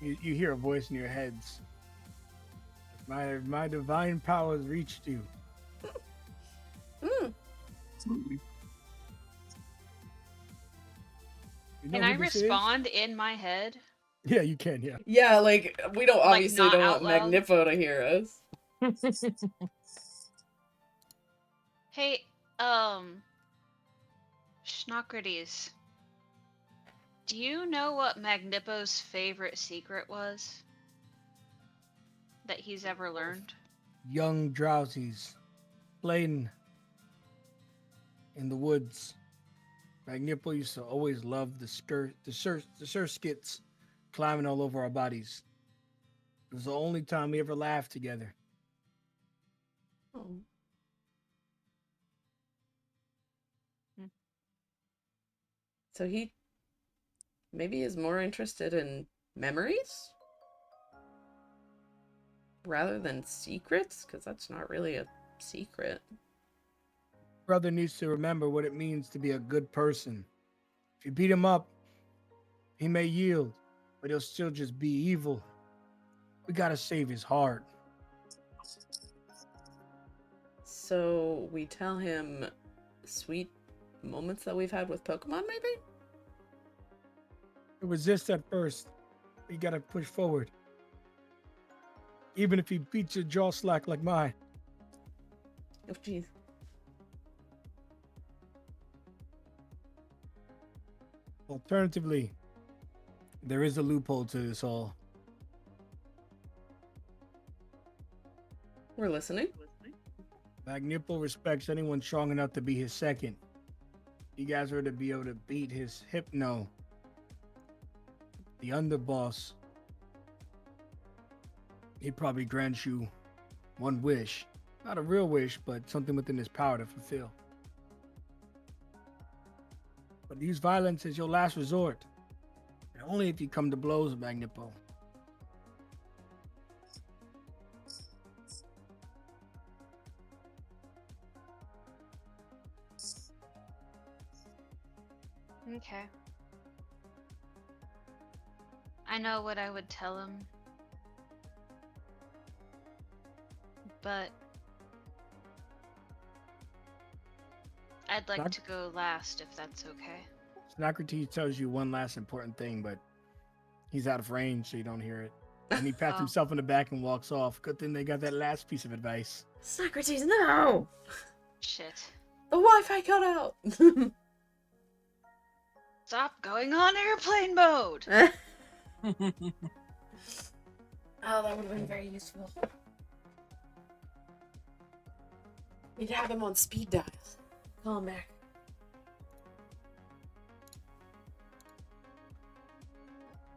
Speaker 2: You hear a voice in your heads. My divine powers reached you.
Speaker 1: Mm.
Speaker 2: You know
Speaker 6: can I
Speaker 2: who this is?
Speaker 6: respond in my head?
Speaker 2: Yeah, you can, yeah.
Speaker 1: Yeah, like, we don't
Speaker 6: Like,
Speaker 1: obviously
Speaker 6: not
Speaker 1: don't
Speaker 6: out
Speaker 1: want
Speaker 6: loud?
Speaker 1: Magnipo to hear us.
Speaker 6: Hey, Schnocrates. Do you know what Magnipo's favorite secret was? That he's ever learned?
Speaker 2: Young drowsies playing in the woods. Magnipo used to always love the skits climbing all over our bodies. It was the only time we ever laughed together.
Speaker 1: Oh. So he maybe is more interested in memories rather than secrets, because that's not really a secret.
Speaker 2: Brother needs to remember what it means to be a good person. If you beat him up, he may yield, but he'll still just be evil. We gotta save his heart.
Speaker 1: So we tell him sweet moments that we've had with Pokemon, maybe?
Speaker 2: Resist at first. You gotta push forward. Even if he beats your jaw slack like mine.
Speaker 1: Oh, jeez.
Speaker 2: Alternatively, there is a loophole to this all.
Speaker 1: We're listening.
Speaker 2: Magnipo respects anyone strong enough to be his second. You guys were to be able to beat his Hypno, the underboss. He'd probably grant you one wish. Not a real wish, but something within his power to fulfill. But use violence as your last resort. And only if you come to blows, Magnipo.
Speaker 4: Okay. I know what I would tell him. But I'd like to go last if that's okay.
Speaker 2: Socrates tells you one last important thing, but he's out of range, so you don't hear it. And he pats
Speaker 4: Oh.
Speaker 2: himself in the back and walks off. Good thing they got that last piece of advice.
Speaker 1: Socrates, no!
Speaker 4: Shit.
Speaker 1: The Wi-Fi cut out!
Speaker 4: Stop going on airplane mode!
Speaker 1: Oh, that would have been very useful. We'd have him on speed dial. Call him back.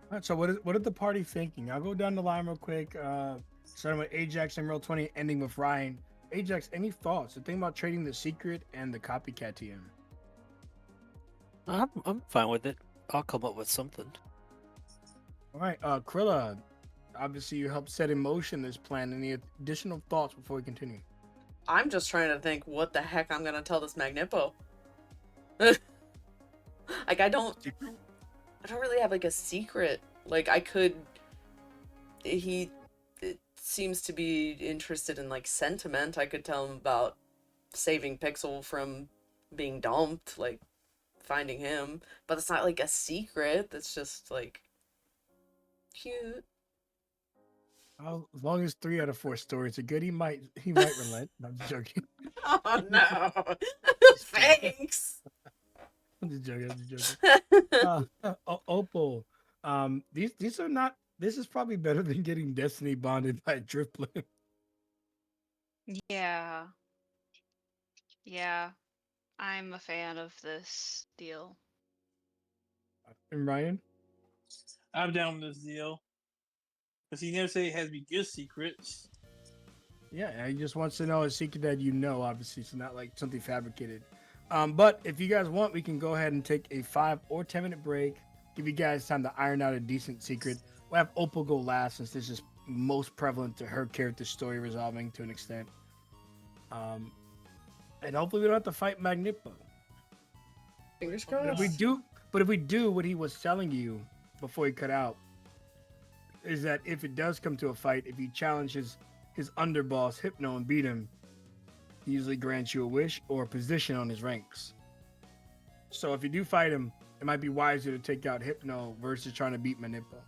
Speaker 2: All right, so what is the party thinking? I'll go down the line real quick. Starting with Ajax and roll 20, ending with Ryan. Ajax, any thoughts? The thing about trading the secret and the copycat TM.
Speaker 5: I'm fine with it. I'll come up with something.
Speaker 2: All right, Krilla. Obviously, you helped set in motion this plan. Any additional thoughts before we continue?
Speaker 1: I'm just trying to think what the heck I'm gonna tell this Magnipo. Like, I don't really have like a secret. Like, it seems to be interested in like sentiment. I could tell him about saving Pixel from being dumped, like finding him, but it's not like a secret. It's just like cute.
Speaker 2: Well, as long as 3 out of 4 stories are good, he might relent. No, I'm just joking.
Speaker 1: Oh no! Thanks.
Speaker 2: I'm just joking. Opal. These are not. This is probably better than getting Destiny bonded by a Drifblim.
Speaker 4: Yeah. Yeah. I'm a fan of this deal.
Speaker 2: And Ryan.
Speaker 3: I'm down with this deal. Because he never said it has to be good secrets.
Speaker 2: Yeah, he just wants to know a secret that you know, obviously, so not like something fabricated. But if you guys want, we can go ahead and take a 5 or 10 minute break. Give you guys time to iron out a decent secret. We'll have Opal go last since this is most prevalent to her character story resolving to an extent. And hopefully we don't have to fight Magnipo.
Speaker 1: Fingers
Speaker 2: But
Speaker 1: crossed.
Speaker 2: if we do what he was telling you before he cut out, is that if it does come to a fight, if you challenge his underboss Hypno and beat him, he usually grants you a wish or a position on his ranks. So if you do fight him, it might be wiser to take out Hypno versus trying to beat Manipo.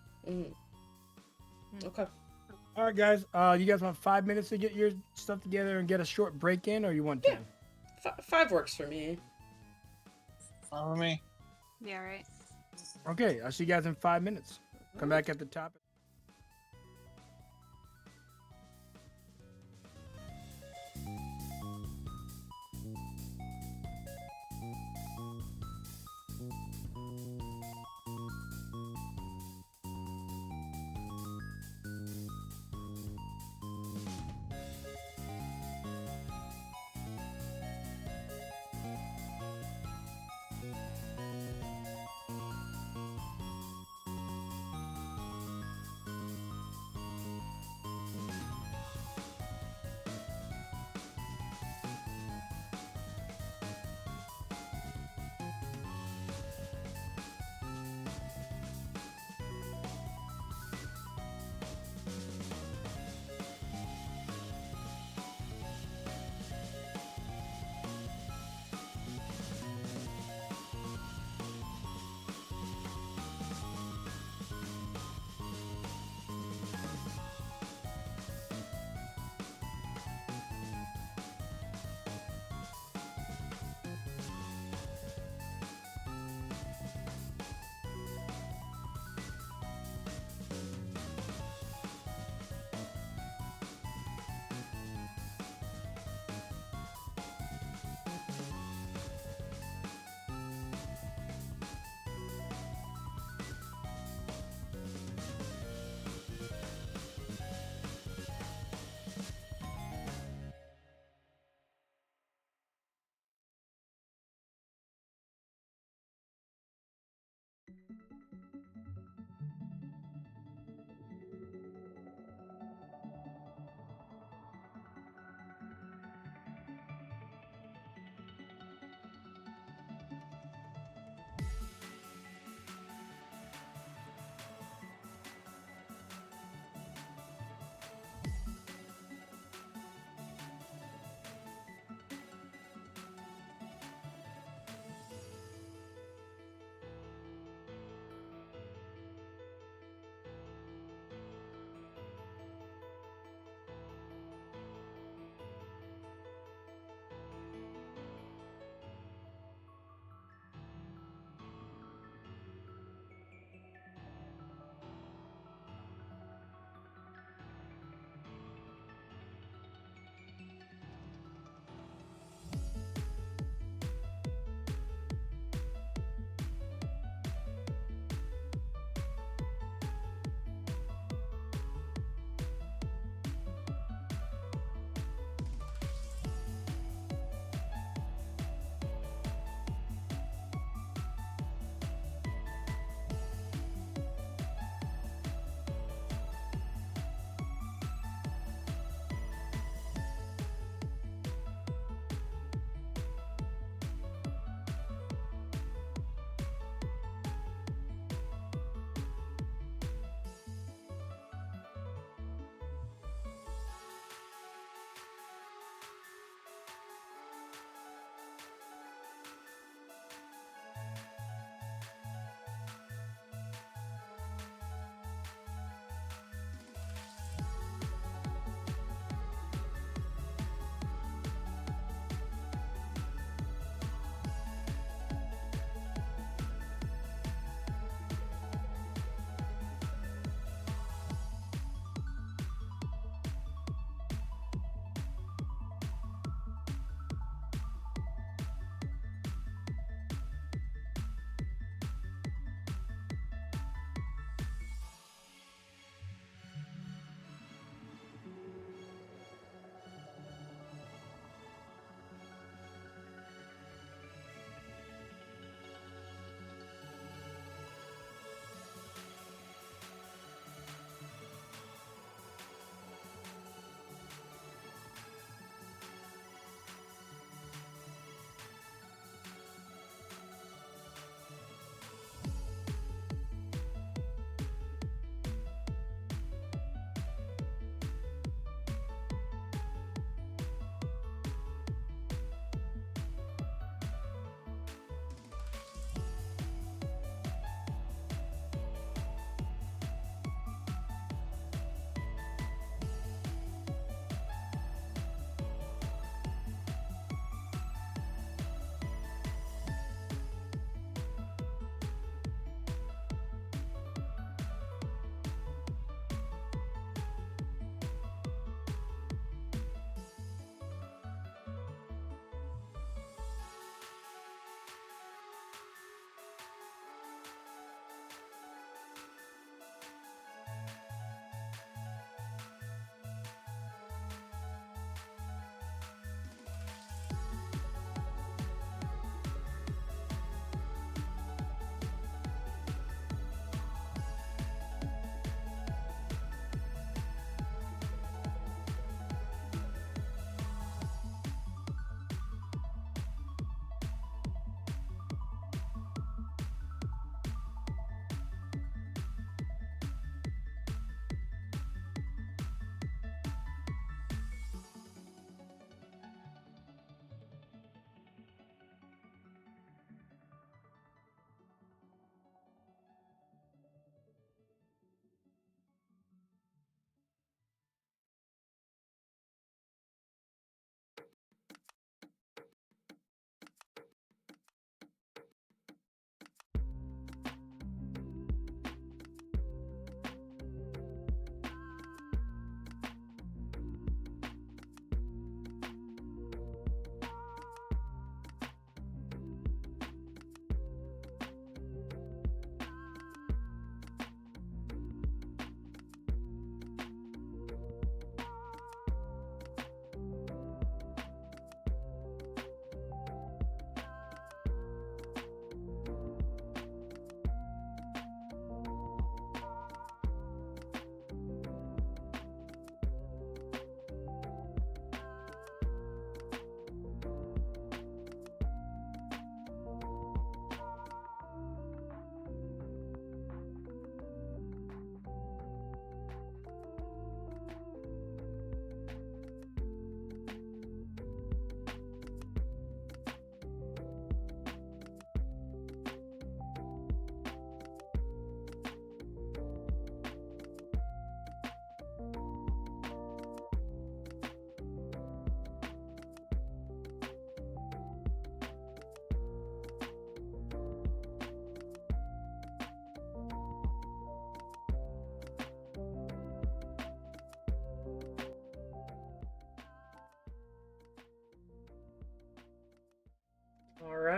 Speaker 1: Okay.
Speaker 2: All right, guys. You guys want 5 minutes to get your stuff together and get a short break in, or you want 10?
Speaker 1: Yeah. 5 works for me.
Speaker 3: Follow me.
Speaker 4: Yeah, right.
Speaker 2: Okay, I'll see you guys in 5 minutes. Come back at the top.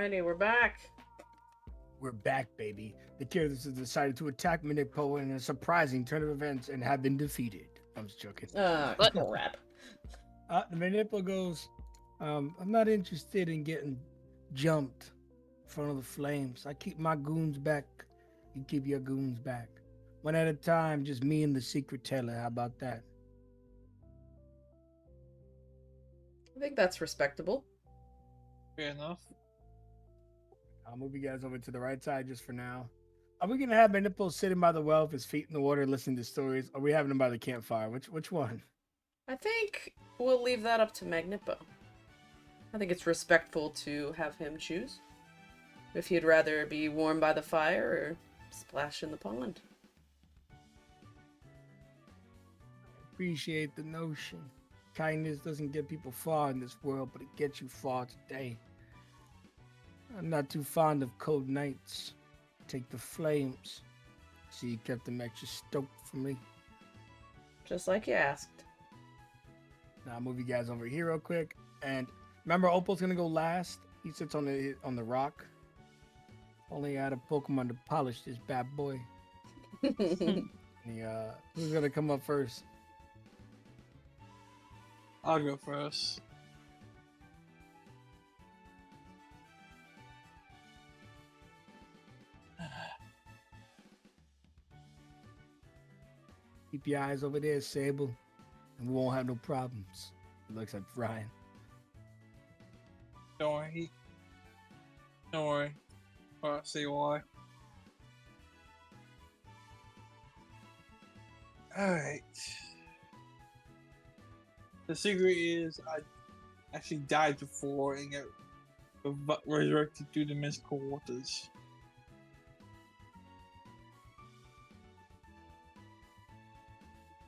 Speaker 1: Alrighty, we're back.
Speaker 2: We're back, baby. The characters have decided to attack Minipo in a surprising turn of events and have been defeated. I'm just joking.
Speaker 4: What?
Speaker 1: Crap.
Speaker 2: The Minipo goes, I'm not interested in getting jumped in front of the flames. I keep my goons back. You keep your goons back. One at a time, just me and the secret teller. How about that?
Speaker 1: I think that's respectable.
Speaker 3: Fair enough.
Speaker 2: I'll move you guys over to the right side just for now. Are we gonna have Minipo sitting by the well with his feet in the water listening to stories? Or are we having him by the campfire? Which one?
Speaker 1: I think we'll leave that up to Magnipo. I think it's respectful to have him choose. If he'd rather be warm by the fire or splash in the pond.
Speaker 2: Appreciate the notion. Kindness doesn't get people far in this world, but it gets you far today. I'm not too fond of cold nights. Take the flames. So you kept them extra stoked for me.
Speaker 1: Just like you asked.
Speaker 2: Now I'll move you guys over here real quick. And remember, Opal's gonna go last. He sits on the rock. Only had a Pokemon to polish this bad boy. Who's gonna come up first?
Speaker 3: I'll go first.
Speaker 2: Keep your eyes over there, Sable, and we won't have no problems. It looks like Ryan.
Speaker 3: Don't worry. Don't worry. I'll see why. Alright. The secret is I actually died before and got resurrected through the mystical waters.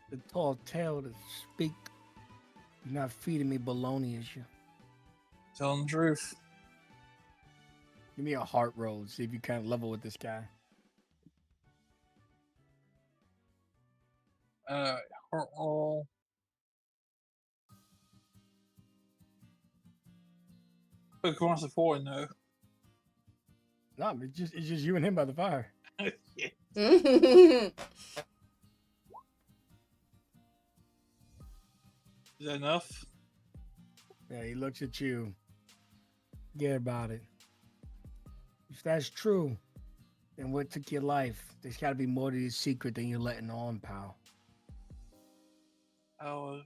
Speaker 2: The tall tale to speak. You're not feeding me baloney, is you?
Speaker 3: Telling the truth.
Speaker 2: Give me a heart roll. See if you kind of level with this guy.
Speaker 3: Heart roll. Pokemon support, no.
Speaker 2: No, it's just you and him by the fire.
Speaker 3: Yeah. Is that enough?
Speaker 2: Yeah, he looks at you. Forget about it. If that's true, then what took your life? There's got to be more to this secret than you're letting on, pal.
Speaker 3: I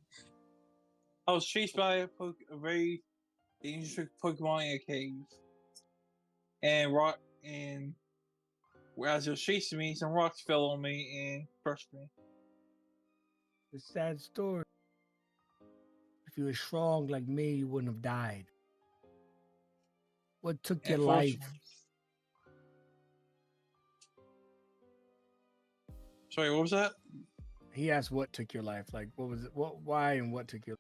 Speaker 3: was chased by a very dangerous Pokemon in a cave, and as it was chasing me, some rocks fell on me and crushed me.
Speaker 2: It's a sad story. If you were strong like me, you wouldn't have died. What took your life?
Speaker 3: Unfortunately. Sorry, what was that?
Speaker 2: He asked what took your life. Like, what was it? What? Why? And what took your?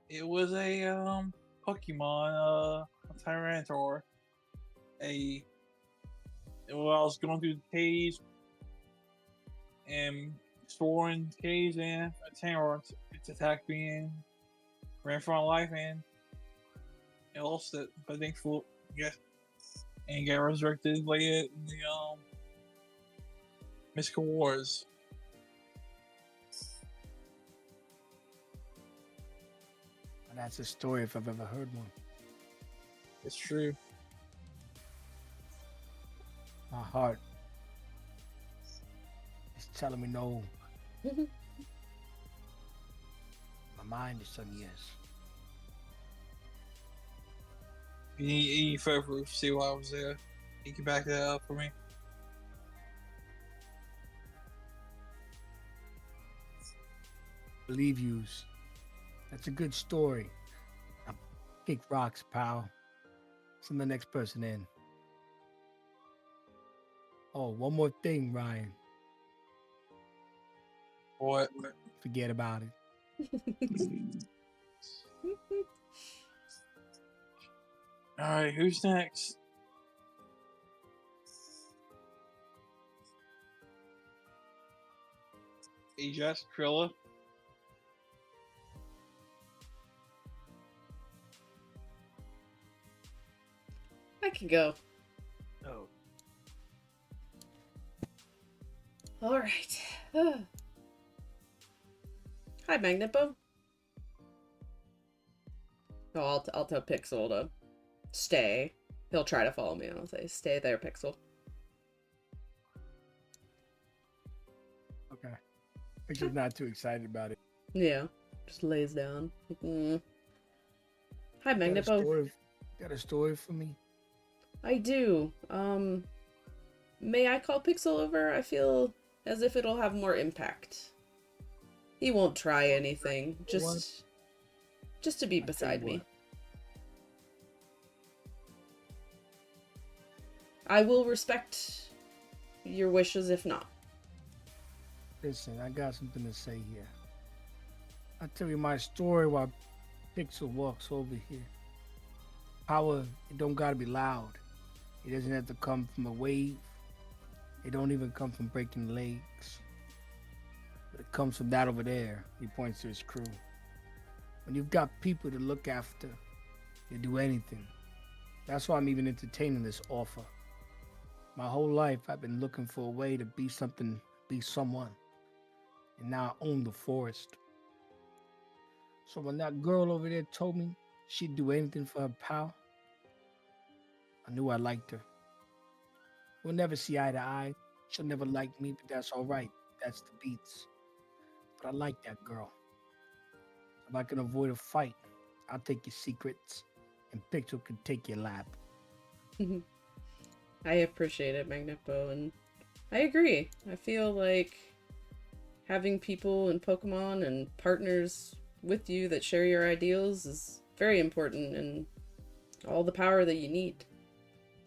Speaker 3: It was a Pokemon, a Tyranitar. Well, I was going through the caves and exploring caves, and a Tyranitar attacked me and ran for my life, and I lost it. But thankful, yeah, and got resurrected later in the Mystical Wars.
Speaker 2: And that's a story if I've ever heard one.
Speaker 3: It's true.
Speaker 2: My heart is telling me no. My mind is telling me yes.
Speaker 3: If you need any further proof, see why I was there. You can back that up for me.
Speaker 2: Believe yous. That's a good story. Now, kick rocks, pal. Send the next person in. Oh, one more thing, Ryan.
Speaker 3: What?
Speaker 2: Forget about it.
Speaker 3: Alright, who's next? Ajax, Krilla.
Speaker 1: can go.
Speaker 5: Oh.
Speaker 1: All right. Hi, Magnipo. Oh, I'll tell Pixel to stay. He'll try to follow me, and I'll say, "Stay there, Pixel."
Speaker 2: Okay. Picture's not too excited about it.
Speaker 1: Yeah, just lays down. Hi,
Speaker 2: Got a
Speaker 1: Magnipo.
Speaker 2: story, got a story for me?
Speaker 1: I do. May I call Pixel over? I feel as if it'll have more impact. He won't try anything. Just to be
Speaker 2: I tell you
Speaker 1: beside me.
Speaker 2: what.
Speaker 1: I will respect your wishes if not.
Speaker 2: Listen, I got something to say here. I'll tell you my story while Pixel walks over here. Power, it don't gotta be loud. It doesn't have to come from a wave. It don't even come from breaking legs. But it comes from that over there. He points to his crew. When you've got people to look after, you do anything. That's why I'm even entertaining this offer. My whole life I've been looking for a way to be something, be someone. And now I own the forest. So when that girl over there told me she'd do anything for her pal, I knew I liked her. We'll never see eye to eye. She'll never like me, but that's all right. That's the beats. But I like that girl. If I can avoid a fight, I'll take your secrets, and Pixel can take your lab.
Speaker 1: I appreciate it, Magnipo, and I agree. I feel like having people in Pokemon and partners with you that share your ideals is very important and all the power that you need.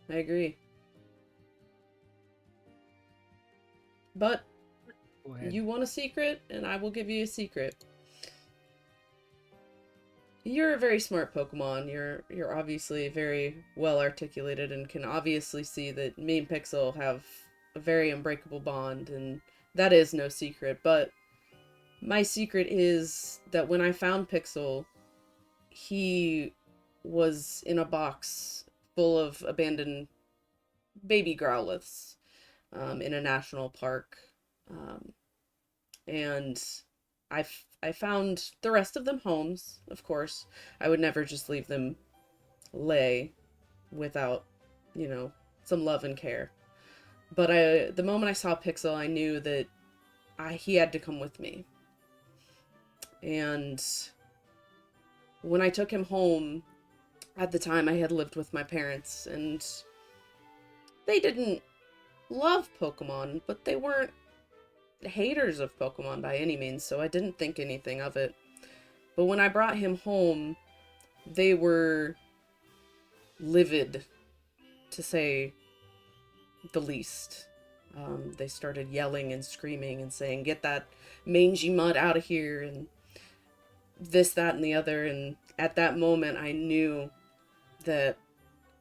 Speaker 1: I agree. But
Speaker 2: Go ahead.
Speaker 1: you want a secret, and I will give you a secret. You're a very smart Pokemon. You're obviously very well articulated and can obviously see that me and Pixel have a very unbreakable bond, and that is no secret. But my secret is that when I found Pixel, he was in a box full of abandoned baby Growliths in a national park. And I found the rest of them homes, of course. I would never just leave them lay without, some love and care. But the moment I saw Pixel, I knew that he had to come with me. And when I took him home, at the time I had lived with my parents, and they didn't love Pokemon, but they weren't haters of Pokemon by any means, so I didn't think anything of it. But when I brought him home, they were livid, to say the least. They started yelling and screaming and saying, "Get that mangy mud out of here," and this, that, and the other. And at that moment, I knew that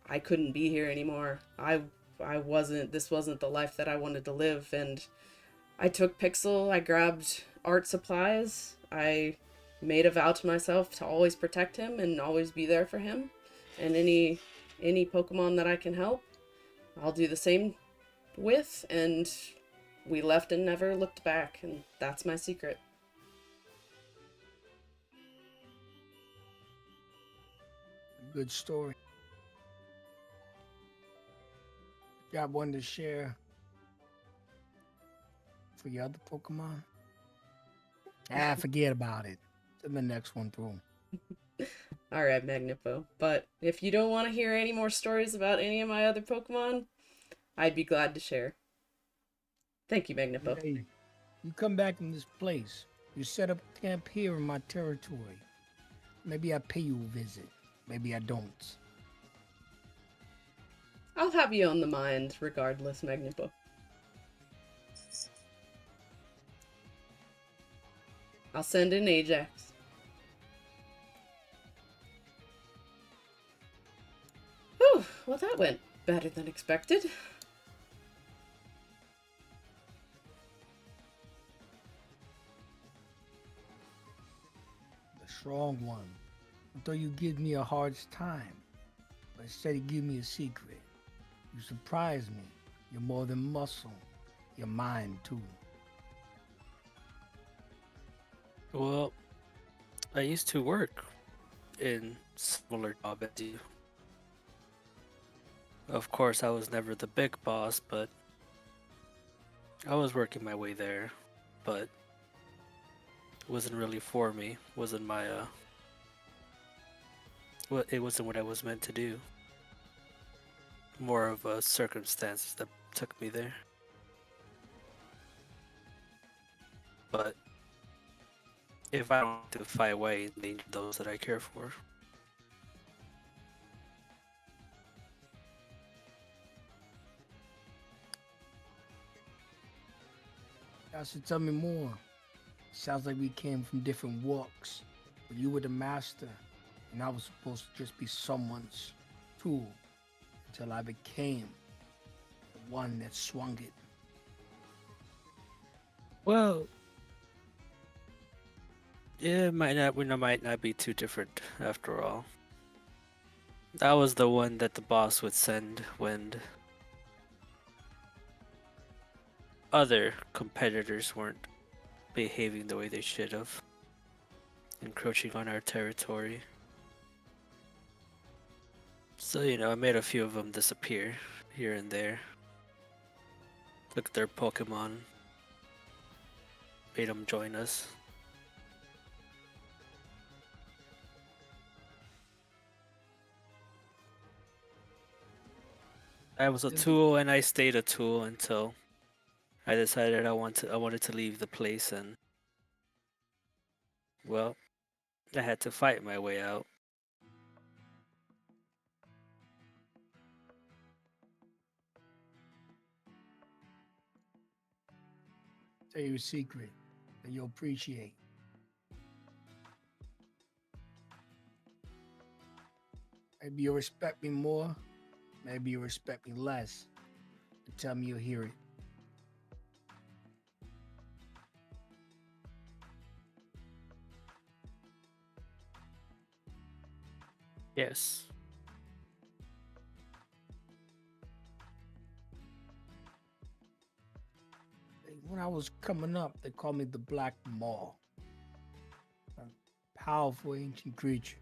Speaker 1: I couldn't be here anymore. This wasn't the life that I wanted to live, and I took Pixel, I grabbed art supplies, I made a vow to myself to always protect him and always be there for him, and any Pokemon that I can help, I'll do the same with, and we left and never looked back, and that's my secret.
Speaker 2: Good story. Got one to share for your other Pokemon? Forget about it. Send the next one through.
Speaker 1: Alright, Magnipo. But if you don't want to hear any more stories about any of my other Pokemon, I'd be glad to share. Thank you, Magnipo.
Speaker 2: Hey, you come back in this place. You set up camp here in my territory. Maybe I pay you a visit. Maybe I don't.
Speaker 1: I'll have you on the mind regardless, Magnipo. I'll send in Ajax. Whew, well that went better than expected.
Speaker 2: The strong one. Though you give me a hard time. but instead he gave me a secret. You surprise me. You're more than muscle. You're mind, too.
Speaker 5: Well, I used to work in similar job as you. Of course, I was never the big boss, but I was working my way there. But it wasn't really for me. Wasn't my it wasn't what I was meant to do. More of a circumstances that took me there. But if I don't have to fight away, endanger those that I care for.
Speaker 2: Y'all should tell me more. Sounds like we came from different walks, but you were the master, and I was supposed to just be someone's tool until I became the one that swung it.
Speaker 5: Well, yeah, we might not be too different after all. I was the one that the boss would send when other competitors weren't behaving the way they should have, encroaching on our territory. So, I made a few of them disappear here and there. Look at their Pokemon, made them join us. I was a tool and I stayed a tool until I decided I wanted to leave the place, and well, I had to fight my way out.
Speaker 2: Tell you a secret that you'll appreciate. Maybe you'll respect me more, maybe you'll respect me less. But tell me you'll hear it.
Speaker 5: Yes.
Speaker 2: When I was coming up, they called me the Black Maw. A powerful ancient creature.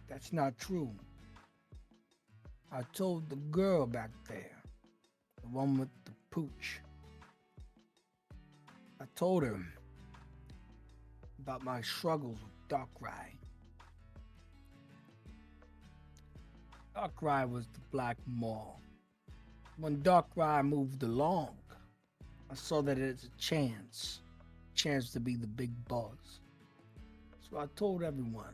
Speaker 2: That's not true. I told the girl back there, the one with the pooch. I told her about my struggles with Darkrai. Darkrai was the Black Maw. When Darkrai moved along, I saw that it's a chance to be the big boss. So I told everyone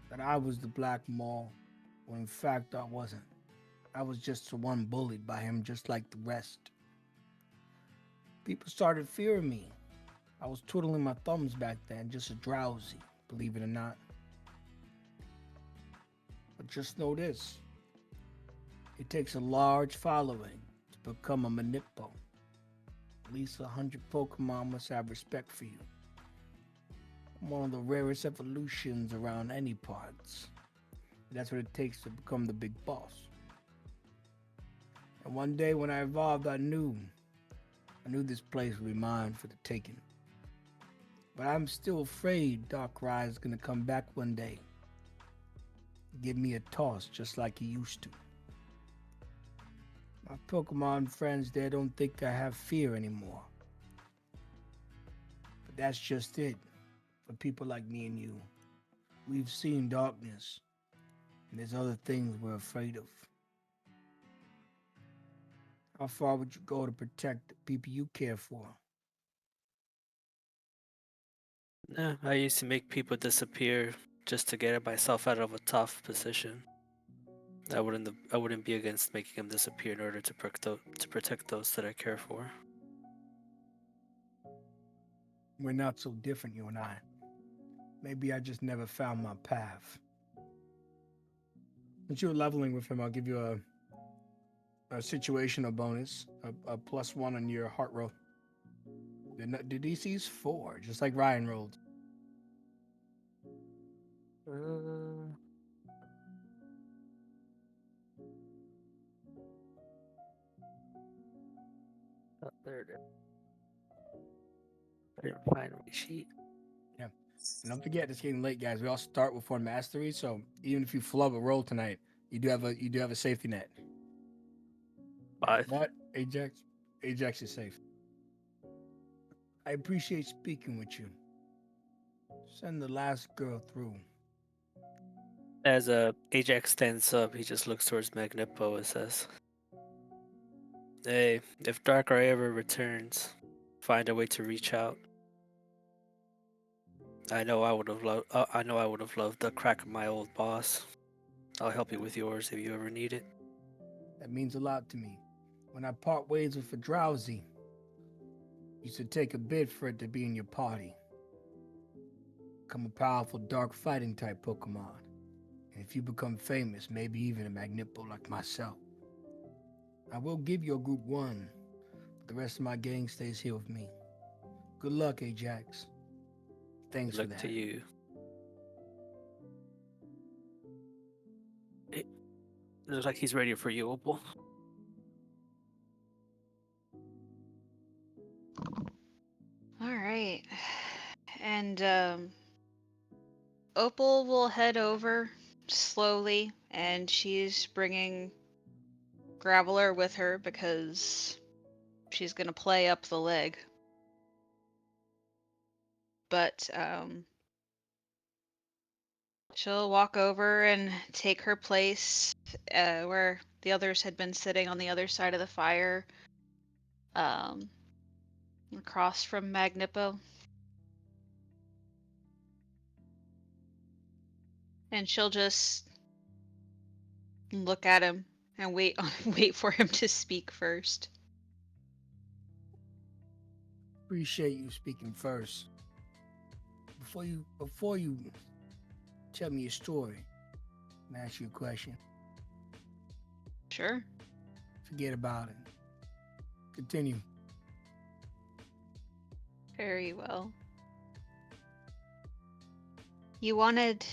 Speaker 2: that I was the Black Maw, when in fact I wasn't. I was just the one bullied by him just like the rest. People started fearing me. I was twiddling my thumbs back then, just a drowsy, believe it or not. But just know this. It takes a large following to become a Manippo. At least 100 Pokemon must have respect for you. I'm one of the rarest evolutions around any parts. That's what it takes to become the big boss. And one day when I evolved, I knew this place would be mine for the taking. But I'm still afraid Darkrai is gonna come back one day. Give me a toss just like he used to. My Pokemon friends there don't think I have fear anymore. But that's just it. For people like me and you, we've seen darkness, and there's other things we're afraid of. How far would you go to protect the people you care for?
Speaker 5: Yeah, I used to make people disappear just to get myself out of a tough position. I wouldn't be against making them disappear in order to protect those that I care for.
Speaker 2: We're not so different, you and I. Maybe I just never found my path. Since you're leveling with him, I'll give you a situational bonus, a +1 on your heart roll. The DC's 4, just like Ryan rolled.
Speaker 5: Oh, there it is. I didn't find my sheet.
Speaker 2: And don't forget, it's getting late, guys. We all start with 1 mastery, so even if you flub a roll tonight, you do have a safety net.
Speaker 5: 5.
Speaker 2: But Ajax is safe. I appreciate speaking with you. Send the last girl through.
Speaker 5: As Ajax stands up, he just looks towards Magnipo and says, "Hey, if Darkrai ever returns, find a way to reach out. I know I would have loved. I know I would have loved the crack of my old boss. I'll help you with yours if you ever need it."
Speaker 2: That means a lot to me. When I part ways with a drowsy, you should take a bid for it to be in your party. Become a powerful dark fighting type Pokemon. And if you become famous, maybe even a Magnipo like myself. I will give your group 1, but the rest of my gang stays here with me. Good luck, Ajax. Thanks for
Speaker 5: Look
Speaker 2: that.
Speaker 5: to you. It looks like he's ready for you, Opal.
Speaker 6: All right. And Opal will head over slowly, and she's bringing Graveler with her because she's gonna play up the leg. But she'll walk over and take her place where the others had been sitting on the other side of the fire, across from Magnipo. And she'll just look at him and wait for him to speak first.
Speaker 2: Appreciate you speaking first. Before you tell me your story, I'm gonna ask you a question.
Speaker 6: Sure.
Speaker 2: Forget about it. Continue.
Speaker 6: Very well. You wanted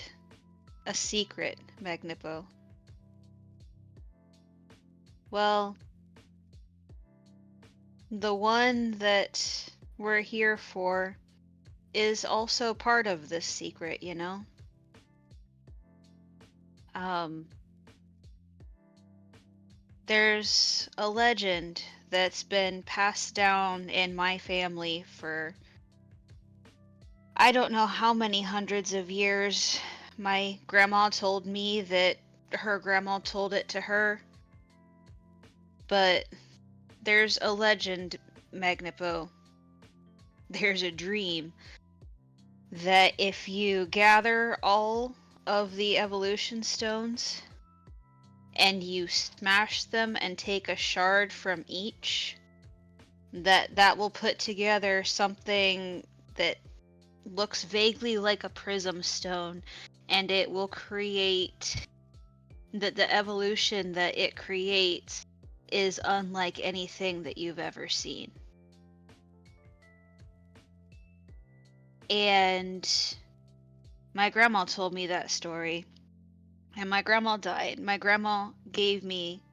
Speaker 6: a secret, Magnipo. Well, the one that we're here for is also part of this secret, you know? There's a legend that's been passed down in my family for I don't know how many hundreds of years. My grandma told me that her grandma told it to her. But there's a legend, Magnipo. There's a dream that if you gather all of the evolution stones and you smash them and take a shard from each, that will put together something that looks vaguely like a prism stone, and it will create the evolution that it creates is unlike anything that you've ever seen. And my grandma told me that story, and my grandma died. My grandma gave me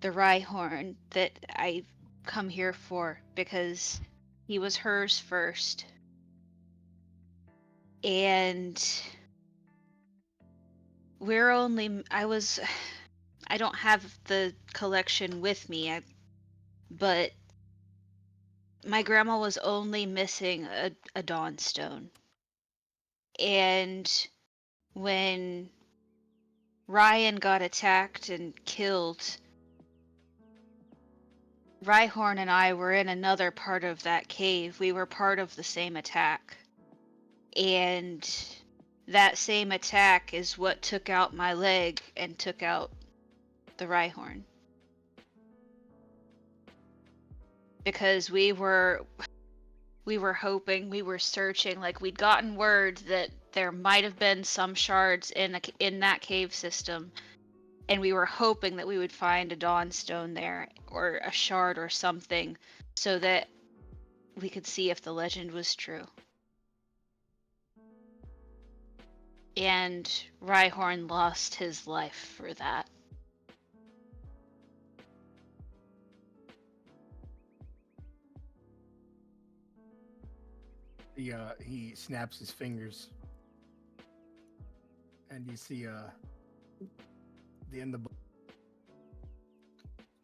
Speaker 6: the Rhyhorn that I've come here for because he was hers first. And I don't have the collection with me, but my grandma was only missing a Dawnstone. And when Ryan got attacked and killed, Rhyhorn and I were in another part of that cave. We were part of the same attack. And that same attack is what took out my leg and took out the Rhyhorn. Because we were hoping, we were searching, like we'd gotten word that there might have been some shards in that cave system, and we were hoping that we would find a Dawnstone there, or a shard or something, so that we could see if the legend was true. And Rhyhorn lost his life for that.
Speaker 2: He snaps his fingers, and you see the end of the.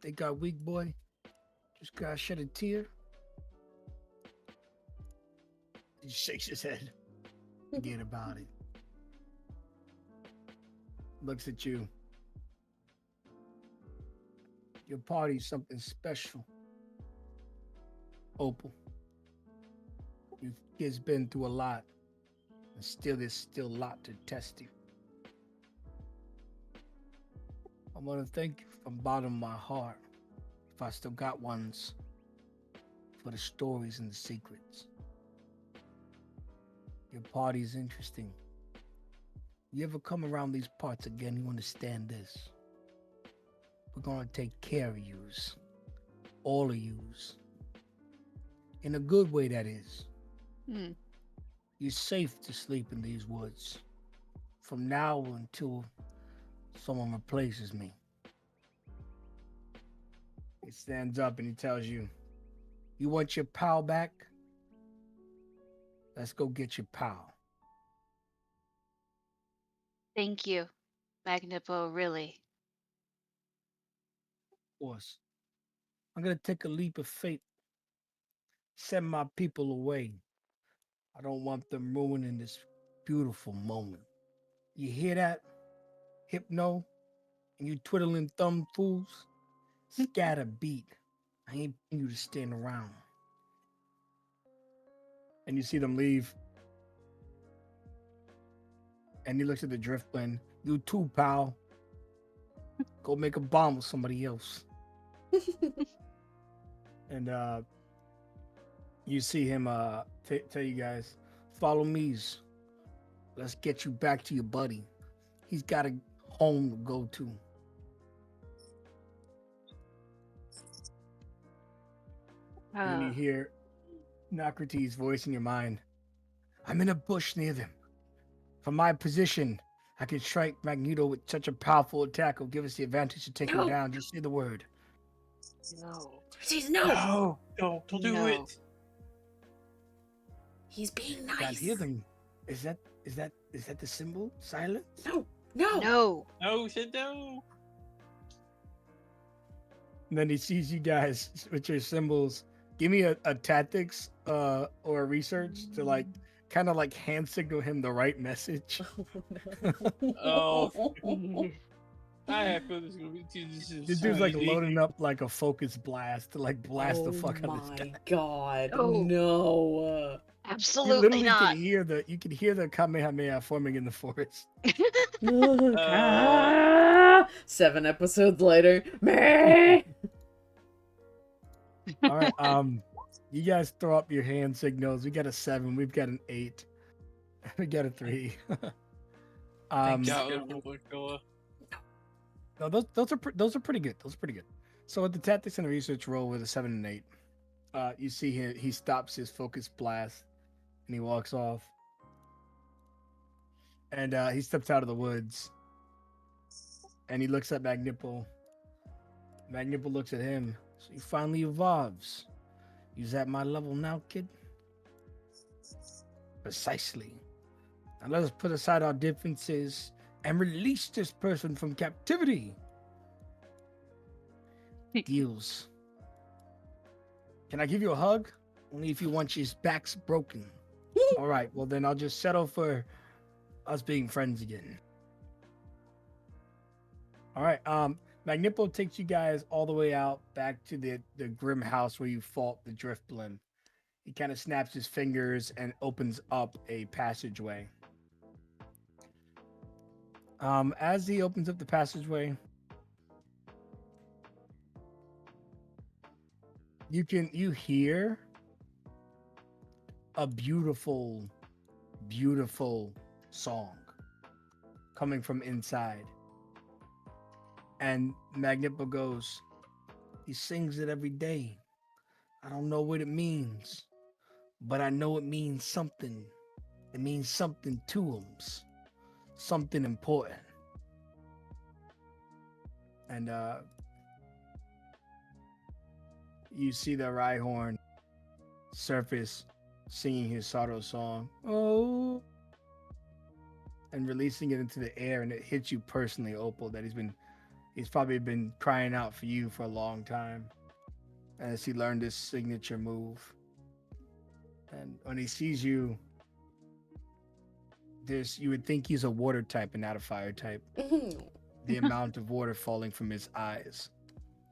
Speaker 2: They got weak, boy. Just gotta shed a tear. He shakes his head. Forget about it. Looks at you. Your party's something special. Opal. You kids been through a lot. And there's still a lot to test you. I want to thank you from the bottom of my heart, if I still got ones, for the stories and the secrets. Your party's interesting. You ever come around these parts again, you understand this. We're gonna take care of yous. All of yous. In a good way, that is.
Speaker 6: Hmm.
Speaker 2: You're safe to sleep in these woods. From now until someone replaces me. He stands up and he tells you, you want your pal back? Let's go get your pal.
Speaker 6: Thank you, Magnipo, really.
Speaker 2: Of course. I'm gonna take a leap of faith. Send my people away. I don't want them ruining this beautiful moment. You hear that? Hypno? And you twiddling thumb fools? Scatter beat. I ain't paying you to stand around. And you see them leave. And he looks at the drift blend. You too, pal. Go make a bomb with somebody else. And you see him tell you guys, follow me's. Let's get you back to your buddy. He's got a home to go to. And then you hear Nocrates' voice in your mind. I'm in a bush near them. From my position, I can strike Magneto with such a powerful attack. Will give us the advantage to take him
Speaker 1: No.
Speaker 2: down. Just say the word.
Speaker 6: No.
Speaker 1: Jeez, no.
Speaker 3: No, don't do
Speaker 6: No.
Speaker 3: it.
Speaker 1: He's being
Speaker 2: You guys
Speaker 1: nice.
Speaker 2: hear them? Is that the symbol? Silence?
Speaker 1: No, no.
Speaker 6: No.
Speaker 3: No, said no.
Speaker 2: And then he sees you guys with your symbols. Give me a tactics or a research to like kind of like hand signal him the right message.
Speaker 3: Oh. I have feel this is gonna be
Speaker 2: This dude's like loading up like a focus blast to like blast the fuck out of this
Speaker 1: my
Speaker 2: guy.
Speaker 1: god.
Speaker 6: Oh.
Speaker 1: No.
Speaker 2: You
Speaker 6: Absolutely
Speaker 2: literally
Speaker 6: not.
Speaker 2: can hear the Kamehameha forming in the forest.
Speaker 1: 7 episodes later. Meh.
Speaker 2: All right, you guys throw up your hand signals. We got a 7. We've got an 8. We got a 3.
Speaker 3: Thank God. Oh my God.
Speaker 2: No, those are pretty good. Those are pretty good. So with the tactics and the research roll with a 7 and 8, you see he stops his focus blast and he walks off. And he steps out of the woods. And he looks at Magnipo. Magnipo looks at him. So he finally evolves. He's at my level now, kid. Precisely. Now let us put aside our differences and release this person from captivity. Deals. Can I give you a hug? Only if you want his back's broken. All right, well then I'll just settle for us being friends again. All right, Magnipo takes you guys all the way out back to the grim house where you fought the Driftblim. He kind of snaps his fingers and opens up a passageway. As he opens up the passageway, you hear a beautiful, beautiful song coming from inside. And Magnipo goes, he sings it every day. I don't know what it means, but I know it means something. It means something to him, something important. And you see the Rhyhorn surface singing his sorrow song. Oh. And releasing it into the air, and it hits you personally, Opal, that he's probably been crying out for you for a long time as he learned his signature move. And when he sees you, you would think he's a water type and not a fire type. The amount of water falling from his eyes.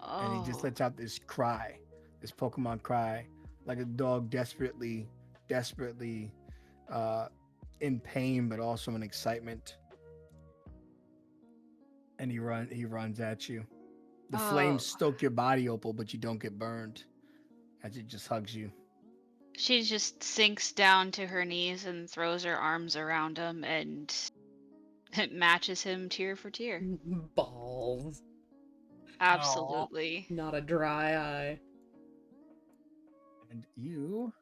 Speaker 2: And he just lets out this cry, this Pokemon cry, like a dog desperately in pain, but also in excitement. And he runs at you. The flames stoke your body, Opal, but you don't get burned as it just hugs you.
Speaker 4: She just sinks down to her knees and throws her arms around him, and it matches him tear for tear.
Speaker 1: Balls.
Speaker 4: Absolutely.
Speaker 1: Not a dry eye.
Speaker 2: And you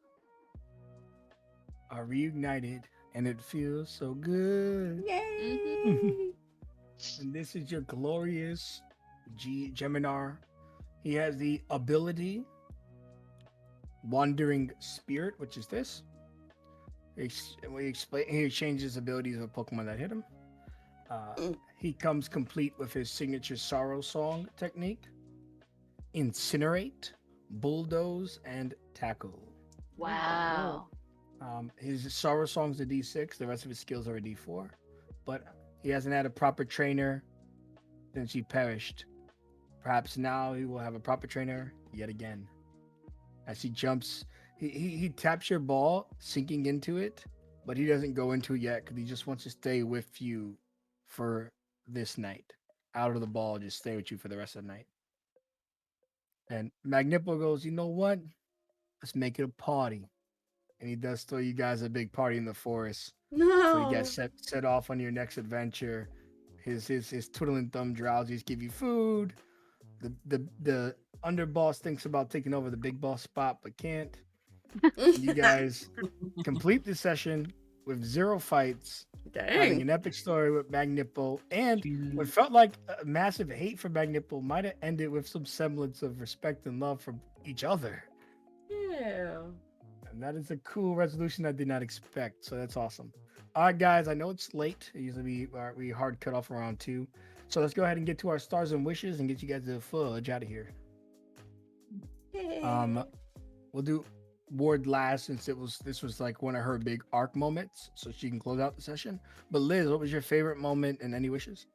Speaker 2: are reunited, and it feels so good.
Speaker 1: Yay!
Speaker 2: And this is your glorious Geminar. He has the ability Wandering Spirit, which is this. He exchanges abilities of Pokemon that hit him. He comes complete with his signature Sorrow Song technique, Incinerate, Bulldoze, and Tackle.
Speaker 4: Wow.
Speaker 2: His Sorrow Song's a D6. The rest of his skills are a D4. But he hasn't had a proper trainer since he perished. Perhaps now he will have a proper trainer yet again. As he jumps, he taps your ball, sinking into it, but he doesn't go into it yet because he just wants to stay with you for this night. Out of the ball, just stay with you for the rest of the night. And Magnippo goes, you know what? Let's make it a party. And he does throw you guys a big party in the forest.
Speaker 1: No.
Speaker 2: So you guys set off on your next adventure. His twiddling thumb drowsies give you food. The underboss thinks about taking over the big boss spot but can't. You guys complete the session with 0 fights, having
Speaker 1: Dang.
Speaker 2: an epic story with Magnippo, and what felt like a massive hate for Magnippo might have ended with some semblance of respect and love for each other.
Speaker 1: Yeah.
Speaker 2: And that is a cool resolution I did not expect. So that's awesome. All right, guys, I know it's late. Usually we hard cut off around 2. So let's go ahead and get to our stars and wishes and get you guys the fudge out of here. We'll do Ward last since this was like one of her big arc moments, so she can close out the session. But Liz, what was your favorite moment and any wishes?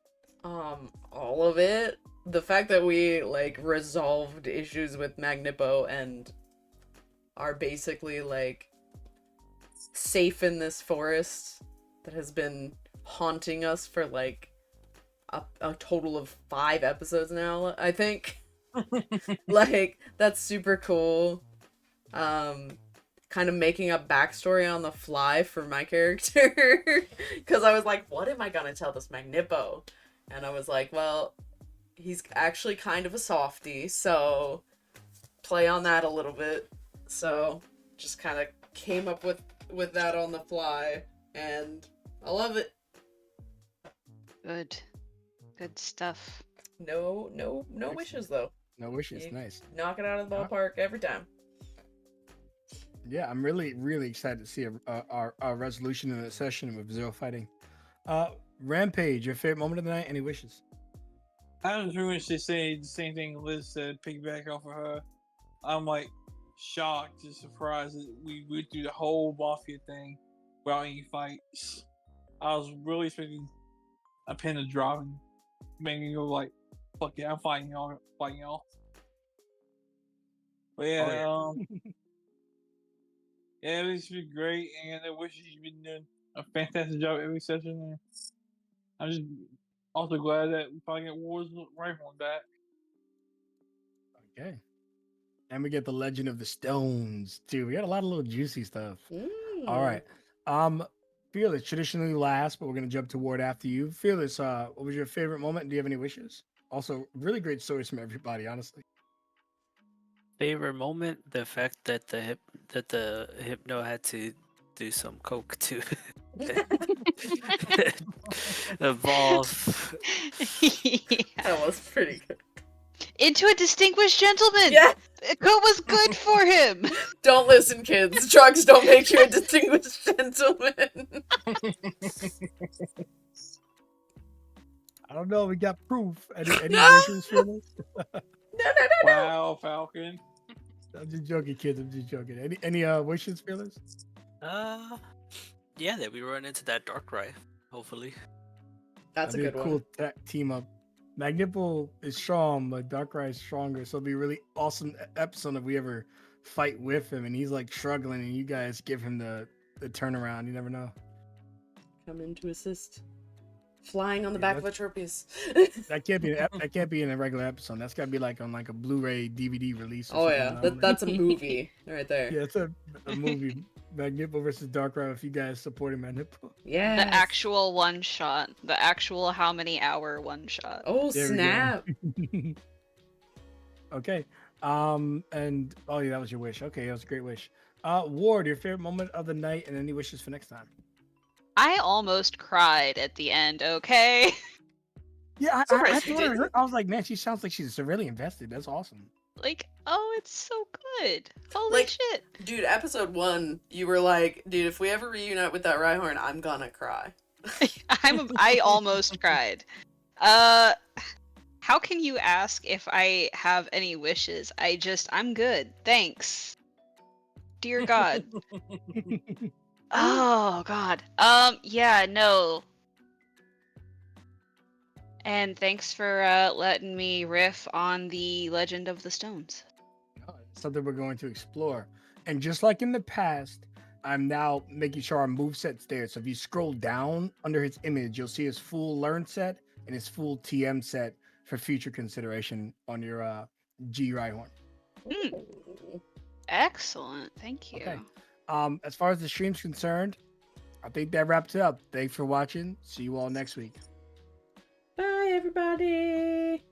Speaker 1: All of it. The fact that we like resolved issues with Magnippo and are basically like safe in this forest that has been haunting us for like a total of 5 episodes now, I think. Like, that's super cool. Kind of making up backstory on the fly for my character. Because I was like, what am I gonna tell this Magnippo? And I was like, well, he's actually kind of a softie, so play on that a little bit. So just kind of came up with that on the fly, and I love it.
Speaker 4: Good stuff.
Speaker 1: No wishes though.
Speaker 2: No wishes,
Speaker 1: You
Speaker 2: nice.
Speaker 1: Knock it out of the ballpark every time.
Speaker 2: Yeah, I'm really excited to see our resolution in the session with 0 fighting. Rampage, your favorite moment of the night? Any wishes?
Speaker 3: I was pretty much just say the same thing Liz said, piggyback off of her. I'm like shocked, just surprised that we went through the whole Mafia thing without any fights. I was really expecting a pin to drop and make me go like, fuck yeah, I'm fighting y'all. But yeah, yeah, it's been great, and I wish you've been doing a fantastic job every session. And I'm just also glad that we finally get Wars Rifle back.
Speaker 2: Okay. And we get the Legend of the Stones too. We got a lot of little juicy stuff. All right. Fearless, traditionally last, but we're gonna jump to Ward after you. Fearless, what was your favorite moment? Do you have any wishes? Also, really great stories from everybody, honestly.
Speaker 5: Favorite moment? The fact that the Hypno had to do some coke to evolve.
Speaker 4: Yeah.
Speaker 1: That was pretty good.
Speaker 4: Into a distinguished gentleman.
Speaker 1: Yeah.
Speaker 6: It was good for him.
Speaker 1: Don't listen, kids. Drugs don't make you a distinguished gentleman.
Speaker 2: I don't know. We got proof. Any
Speaker 1: No!
Speaker 2: wishes, feelings?
Speaker 1: No.
Speaker 3: Wow, Falcon.
Speaker 2: I'm just joking, kids. I'm just joking. Any wishes, feelings?
Speaker 5: Yeah, that we run into that Darkrai, hopefully.
Speaker 1: That's a
Speaker 2: That'd
Speaker 1: good
Speaker 2: be
Speaker 1: one.
Speaker 2: cool team up. Magnipple is strong, but Darkrai is stronger. So it'll be a really awesome episode if we ever fight with him and he's like struggling and you guys give him the turnaround. You never know.
Speaker 1: Come in to assist. Flying on the
Speaker 2: Yeah,
Speaker 1: back of a Tropius.
Speaker 2: That can't be in a regular episode. That's gotta be like on like a Blu-ray DVD release. Or
Speaker 1: Oh
Speaker 2: something,
Speaker 1: yeah,
Speaker 2: you know?
Speaker 1: that's a movie right there.
Speaker 2: Yeah, it's a movie. Magnipple versus Darkrai. If you guys supporting Magnipple.
Speaker 1: Yeah.
Speaker 6: The actual one shot. The actual how many hour one shot.
Speaker 1: Oh
Speaker 2: There we
Speaker 1: snap!
Speaker 2: go. Okay. And oh yeah, that was your wish. Okay, that was a great wish. Ward, your favorite moment of the night and any wishes for next time?
Speaker 6: I almost cried at the end. Okay.
Speaker 2: Yeah, I
Speaker 1: Surprised you
Speaker 2: thought
Speaker 1: did.
Speaker 2: I was like, man, she sounds like she's really invested. That's awesome.
Speaker 6: Like, oh, it's so good. Holy
Speaker 1: Like-
Speaker 6: shit.
Speaker 1: Dude, episode 1, you were like, dude, if we ever reunite with that Rhyhorn, I'm gonna cry.
Speaker 6: I almost cried. How can you ask if I have any wishes? I'm good. Thanks. Dear God. Oh God. Yeah, no. And thanks for letting me riff on the Legend of the Stones.
Speaker 2: Something we're going to explore. And just like in the past, I'm now making sure our moveset's there. So if you scroll down under his image, you'll see his full learn set and his full TM set for future consideration on your G Rhyhorn.
Speaker 6: Excellent. Thank you.
Speaker 2: Okay. As far as the stream's concerned, I think that wraps it up. Thanks for watching. See you all next week.
Speaker 1: Bye, everybody!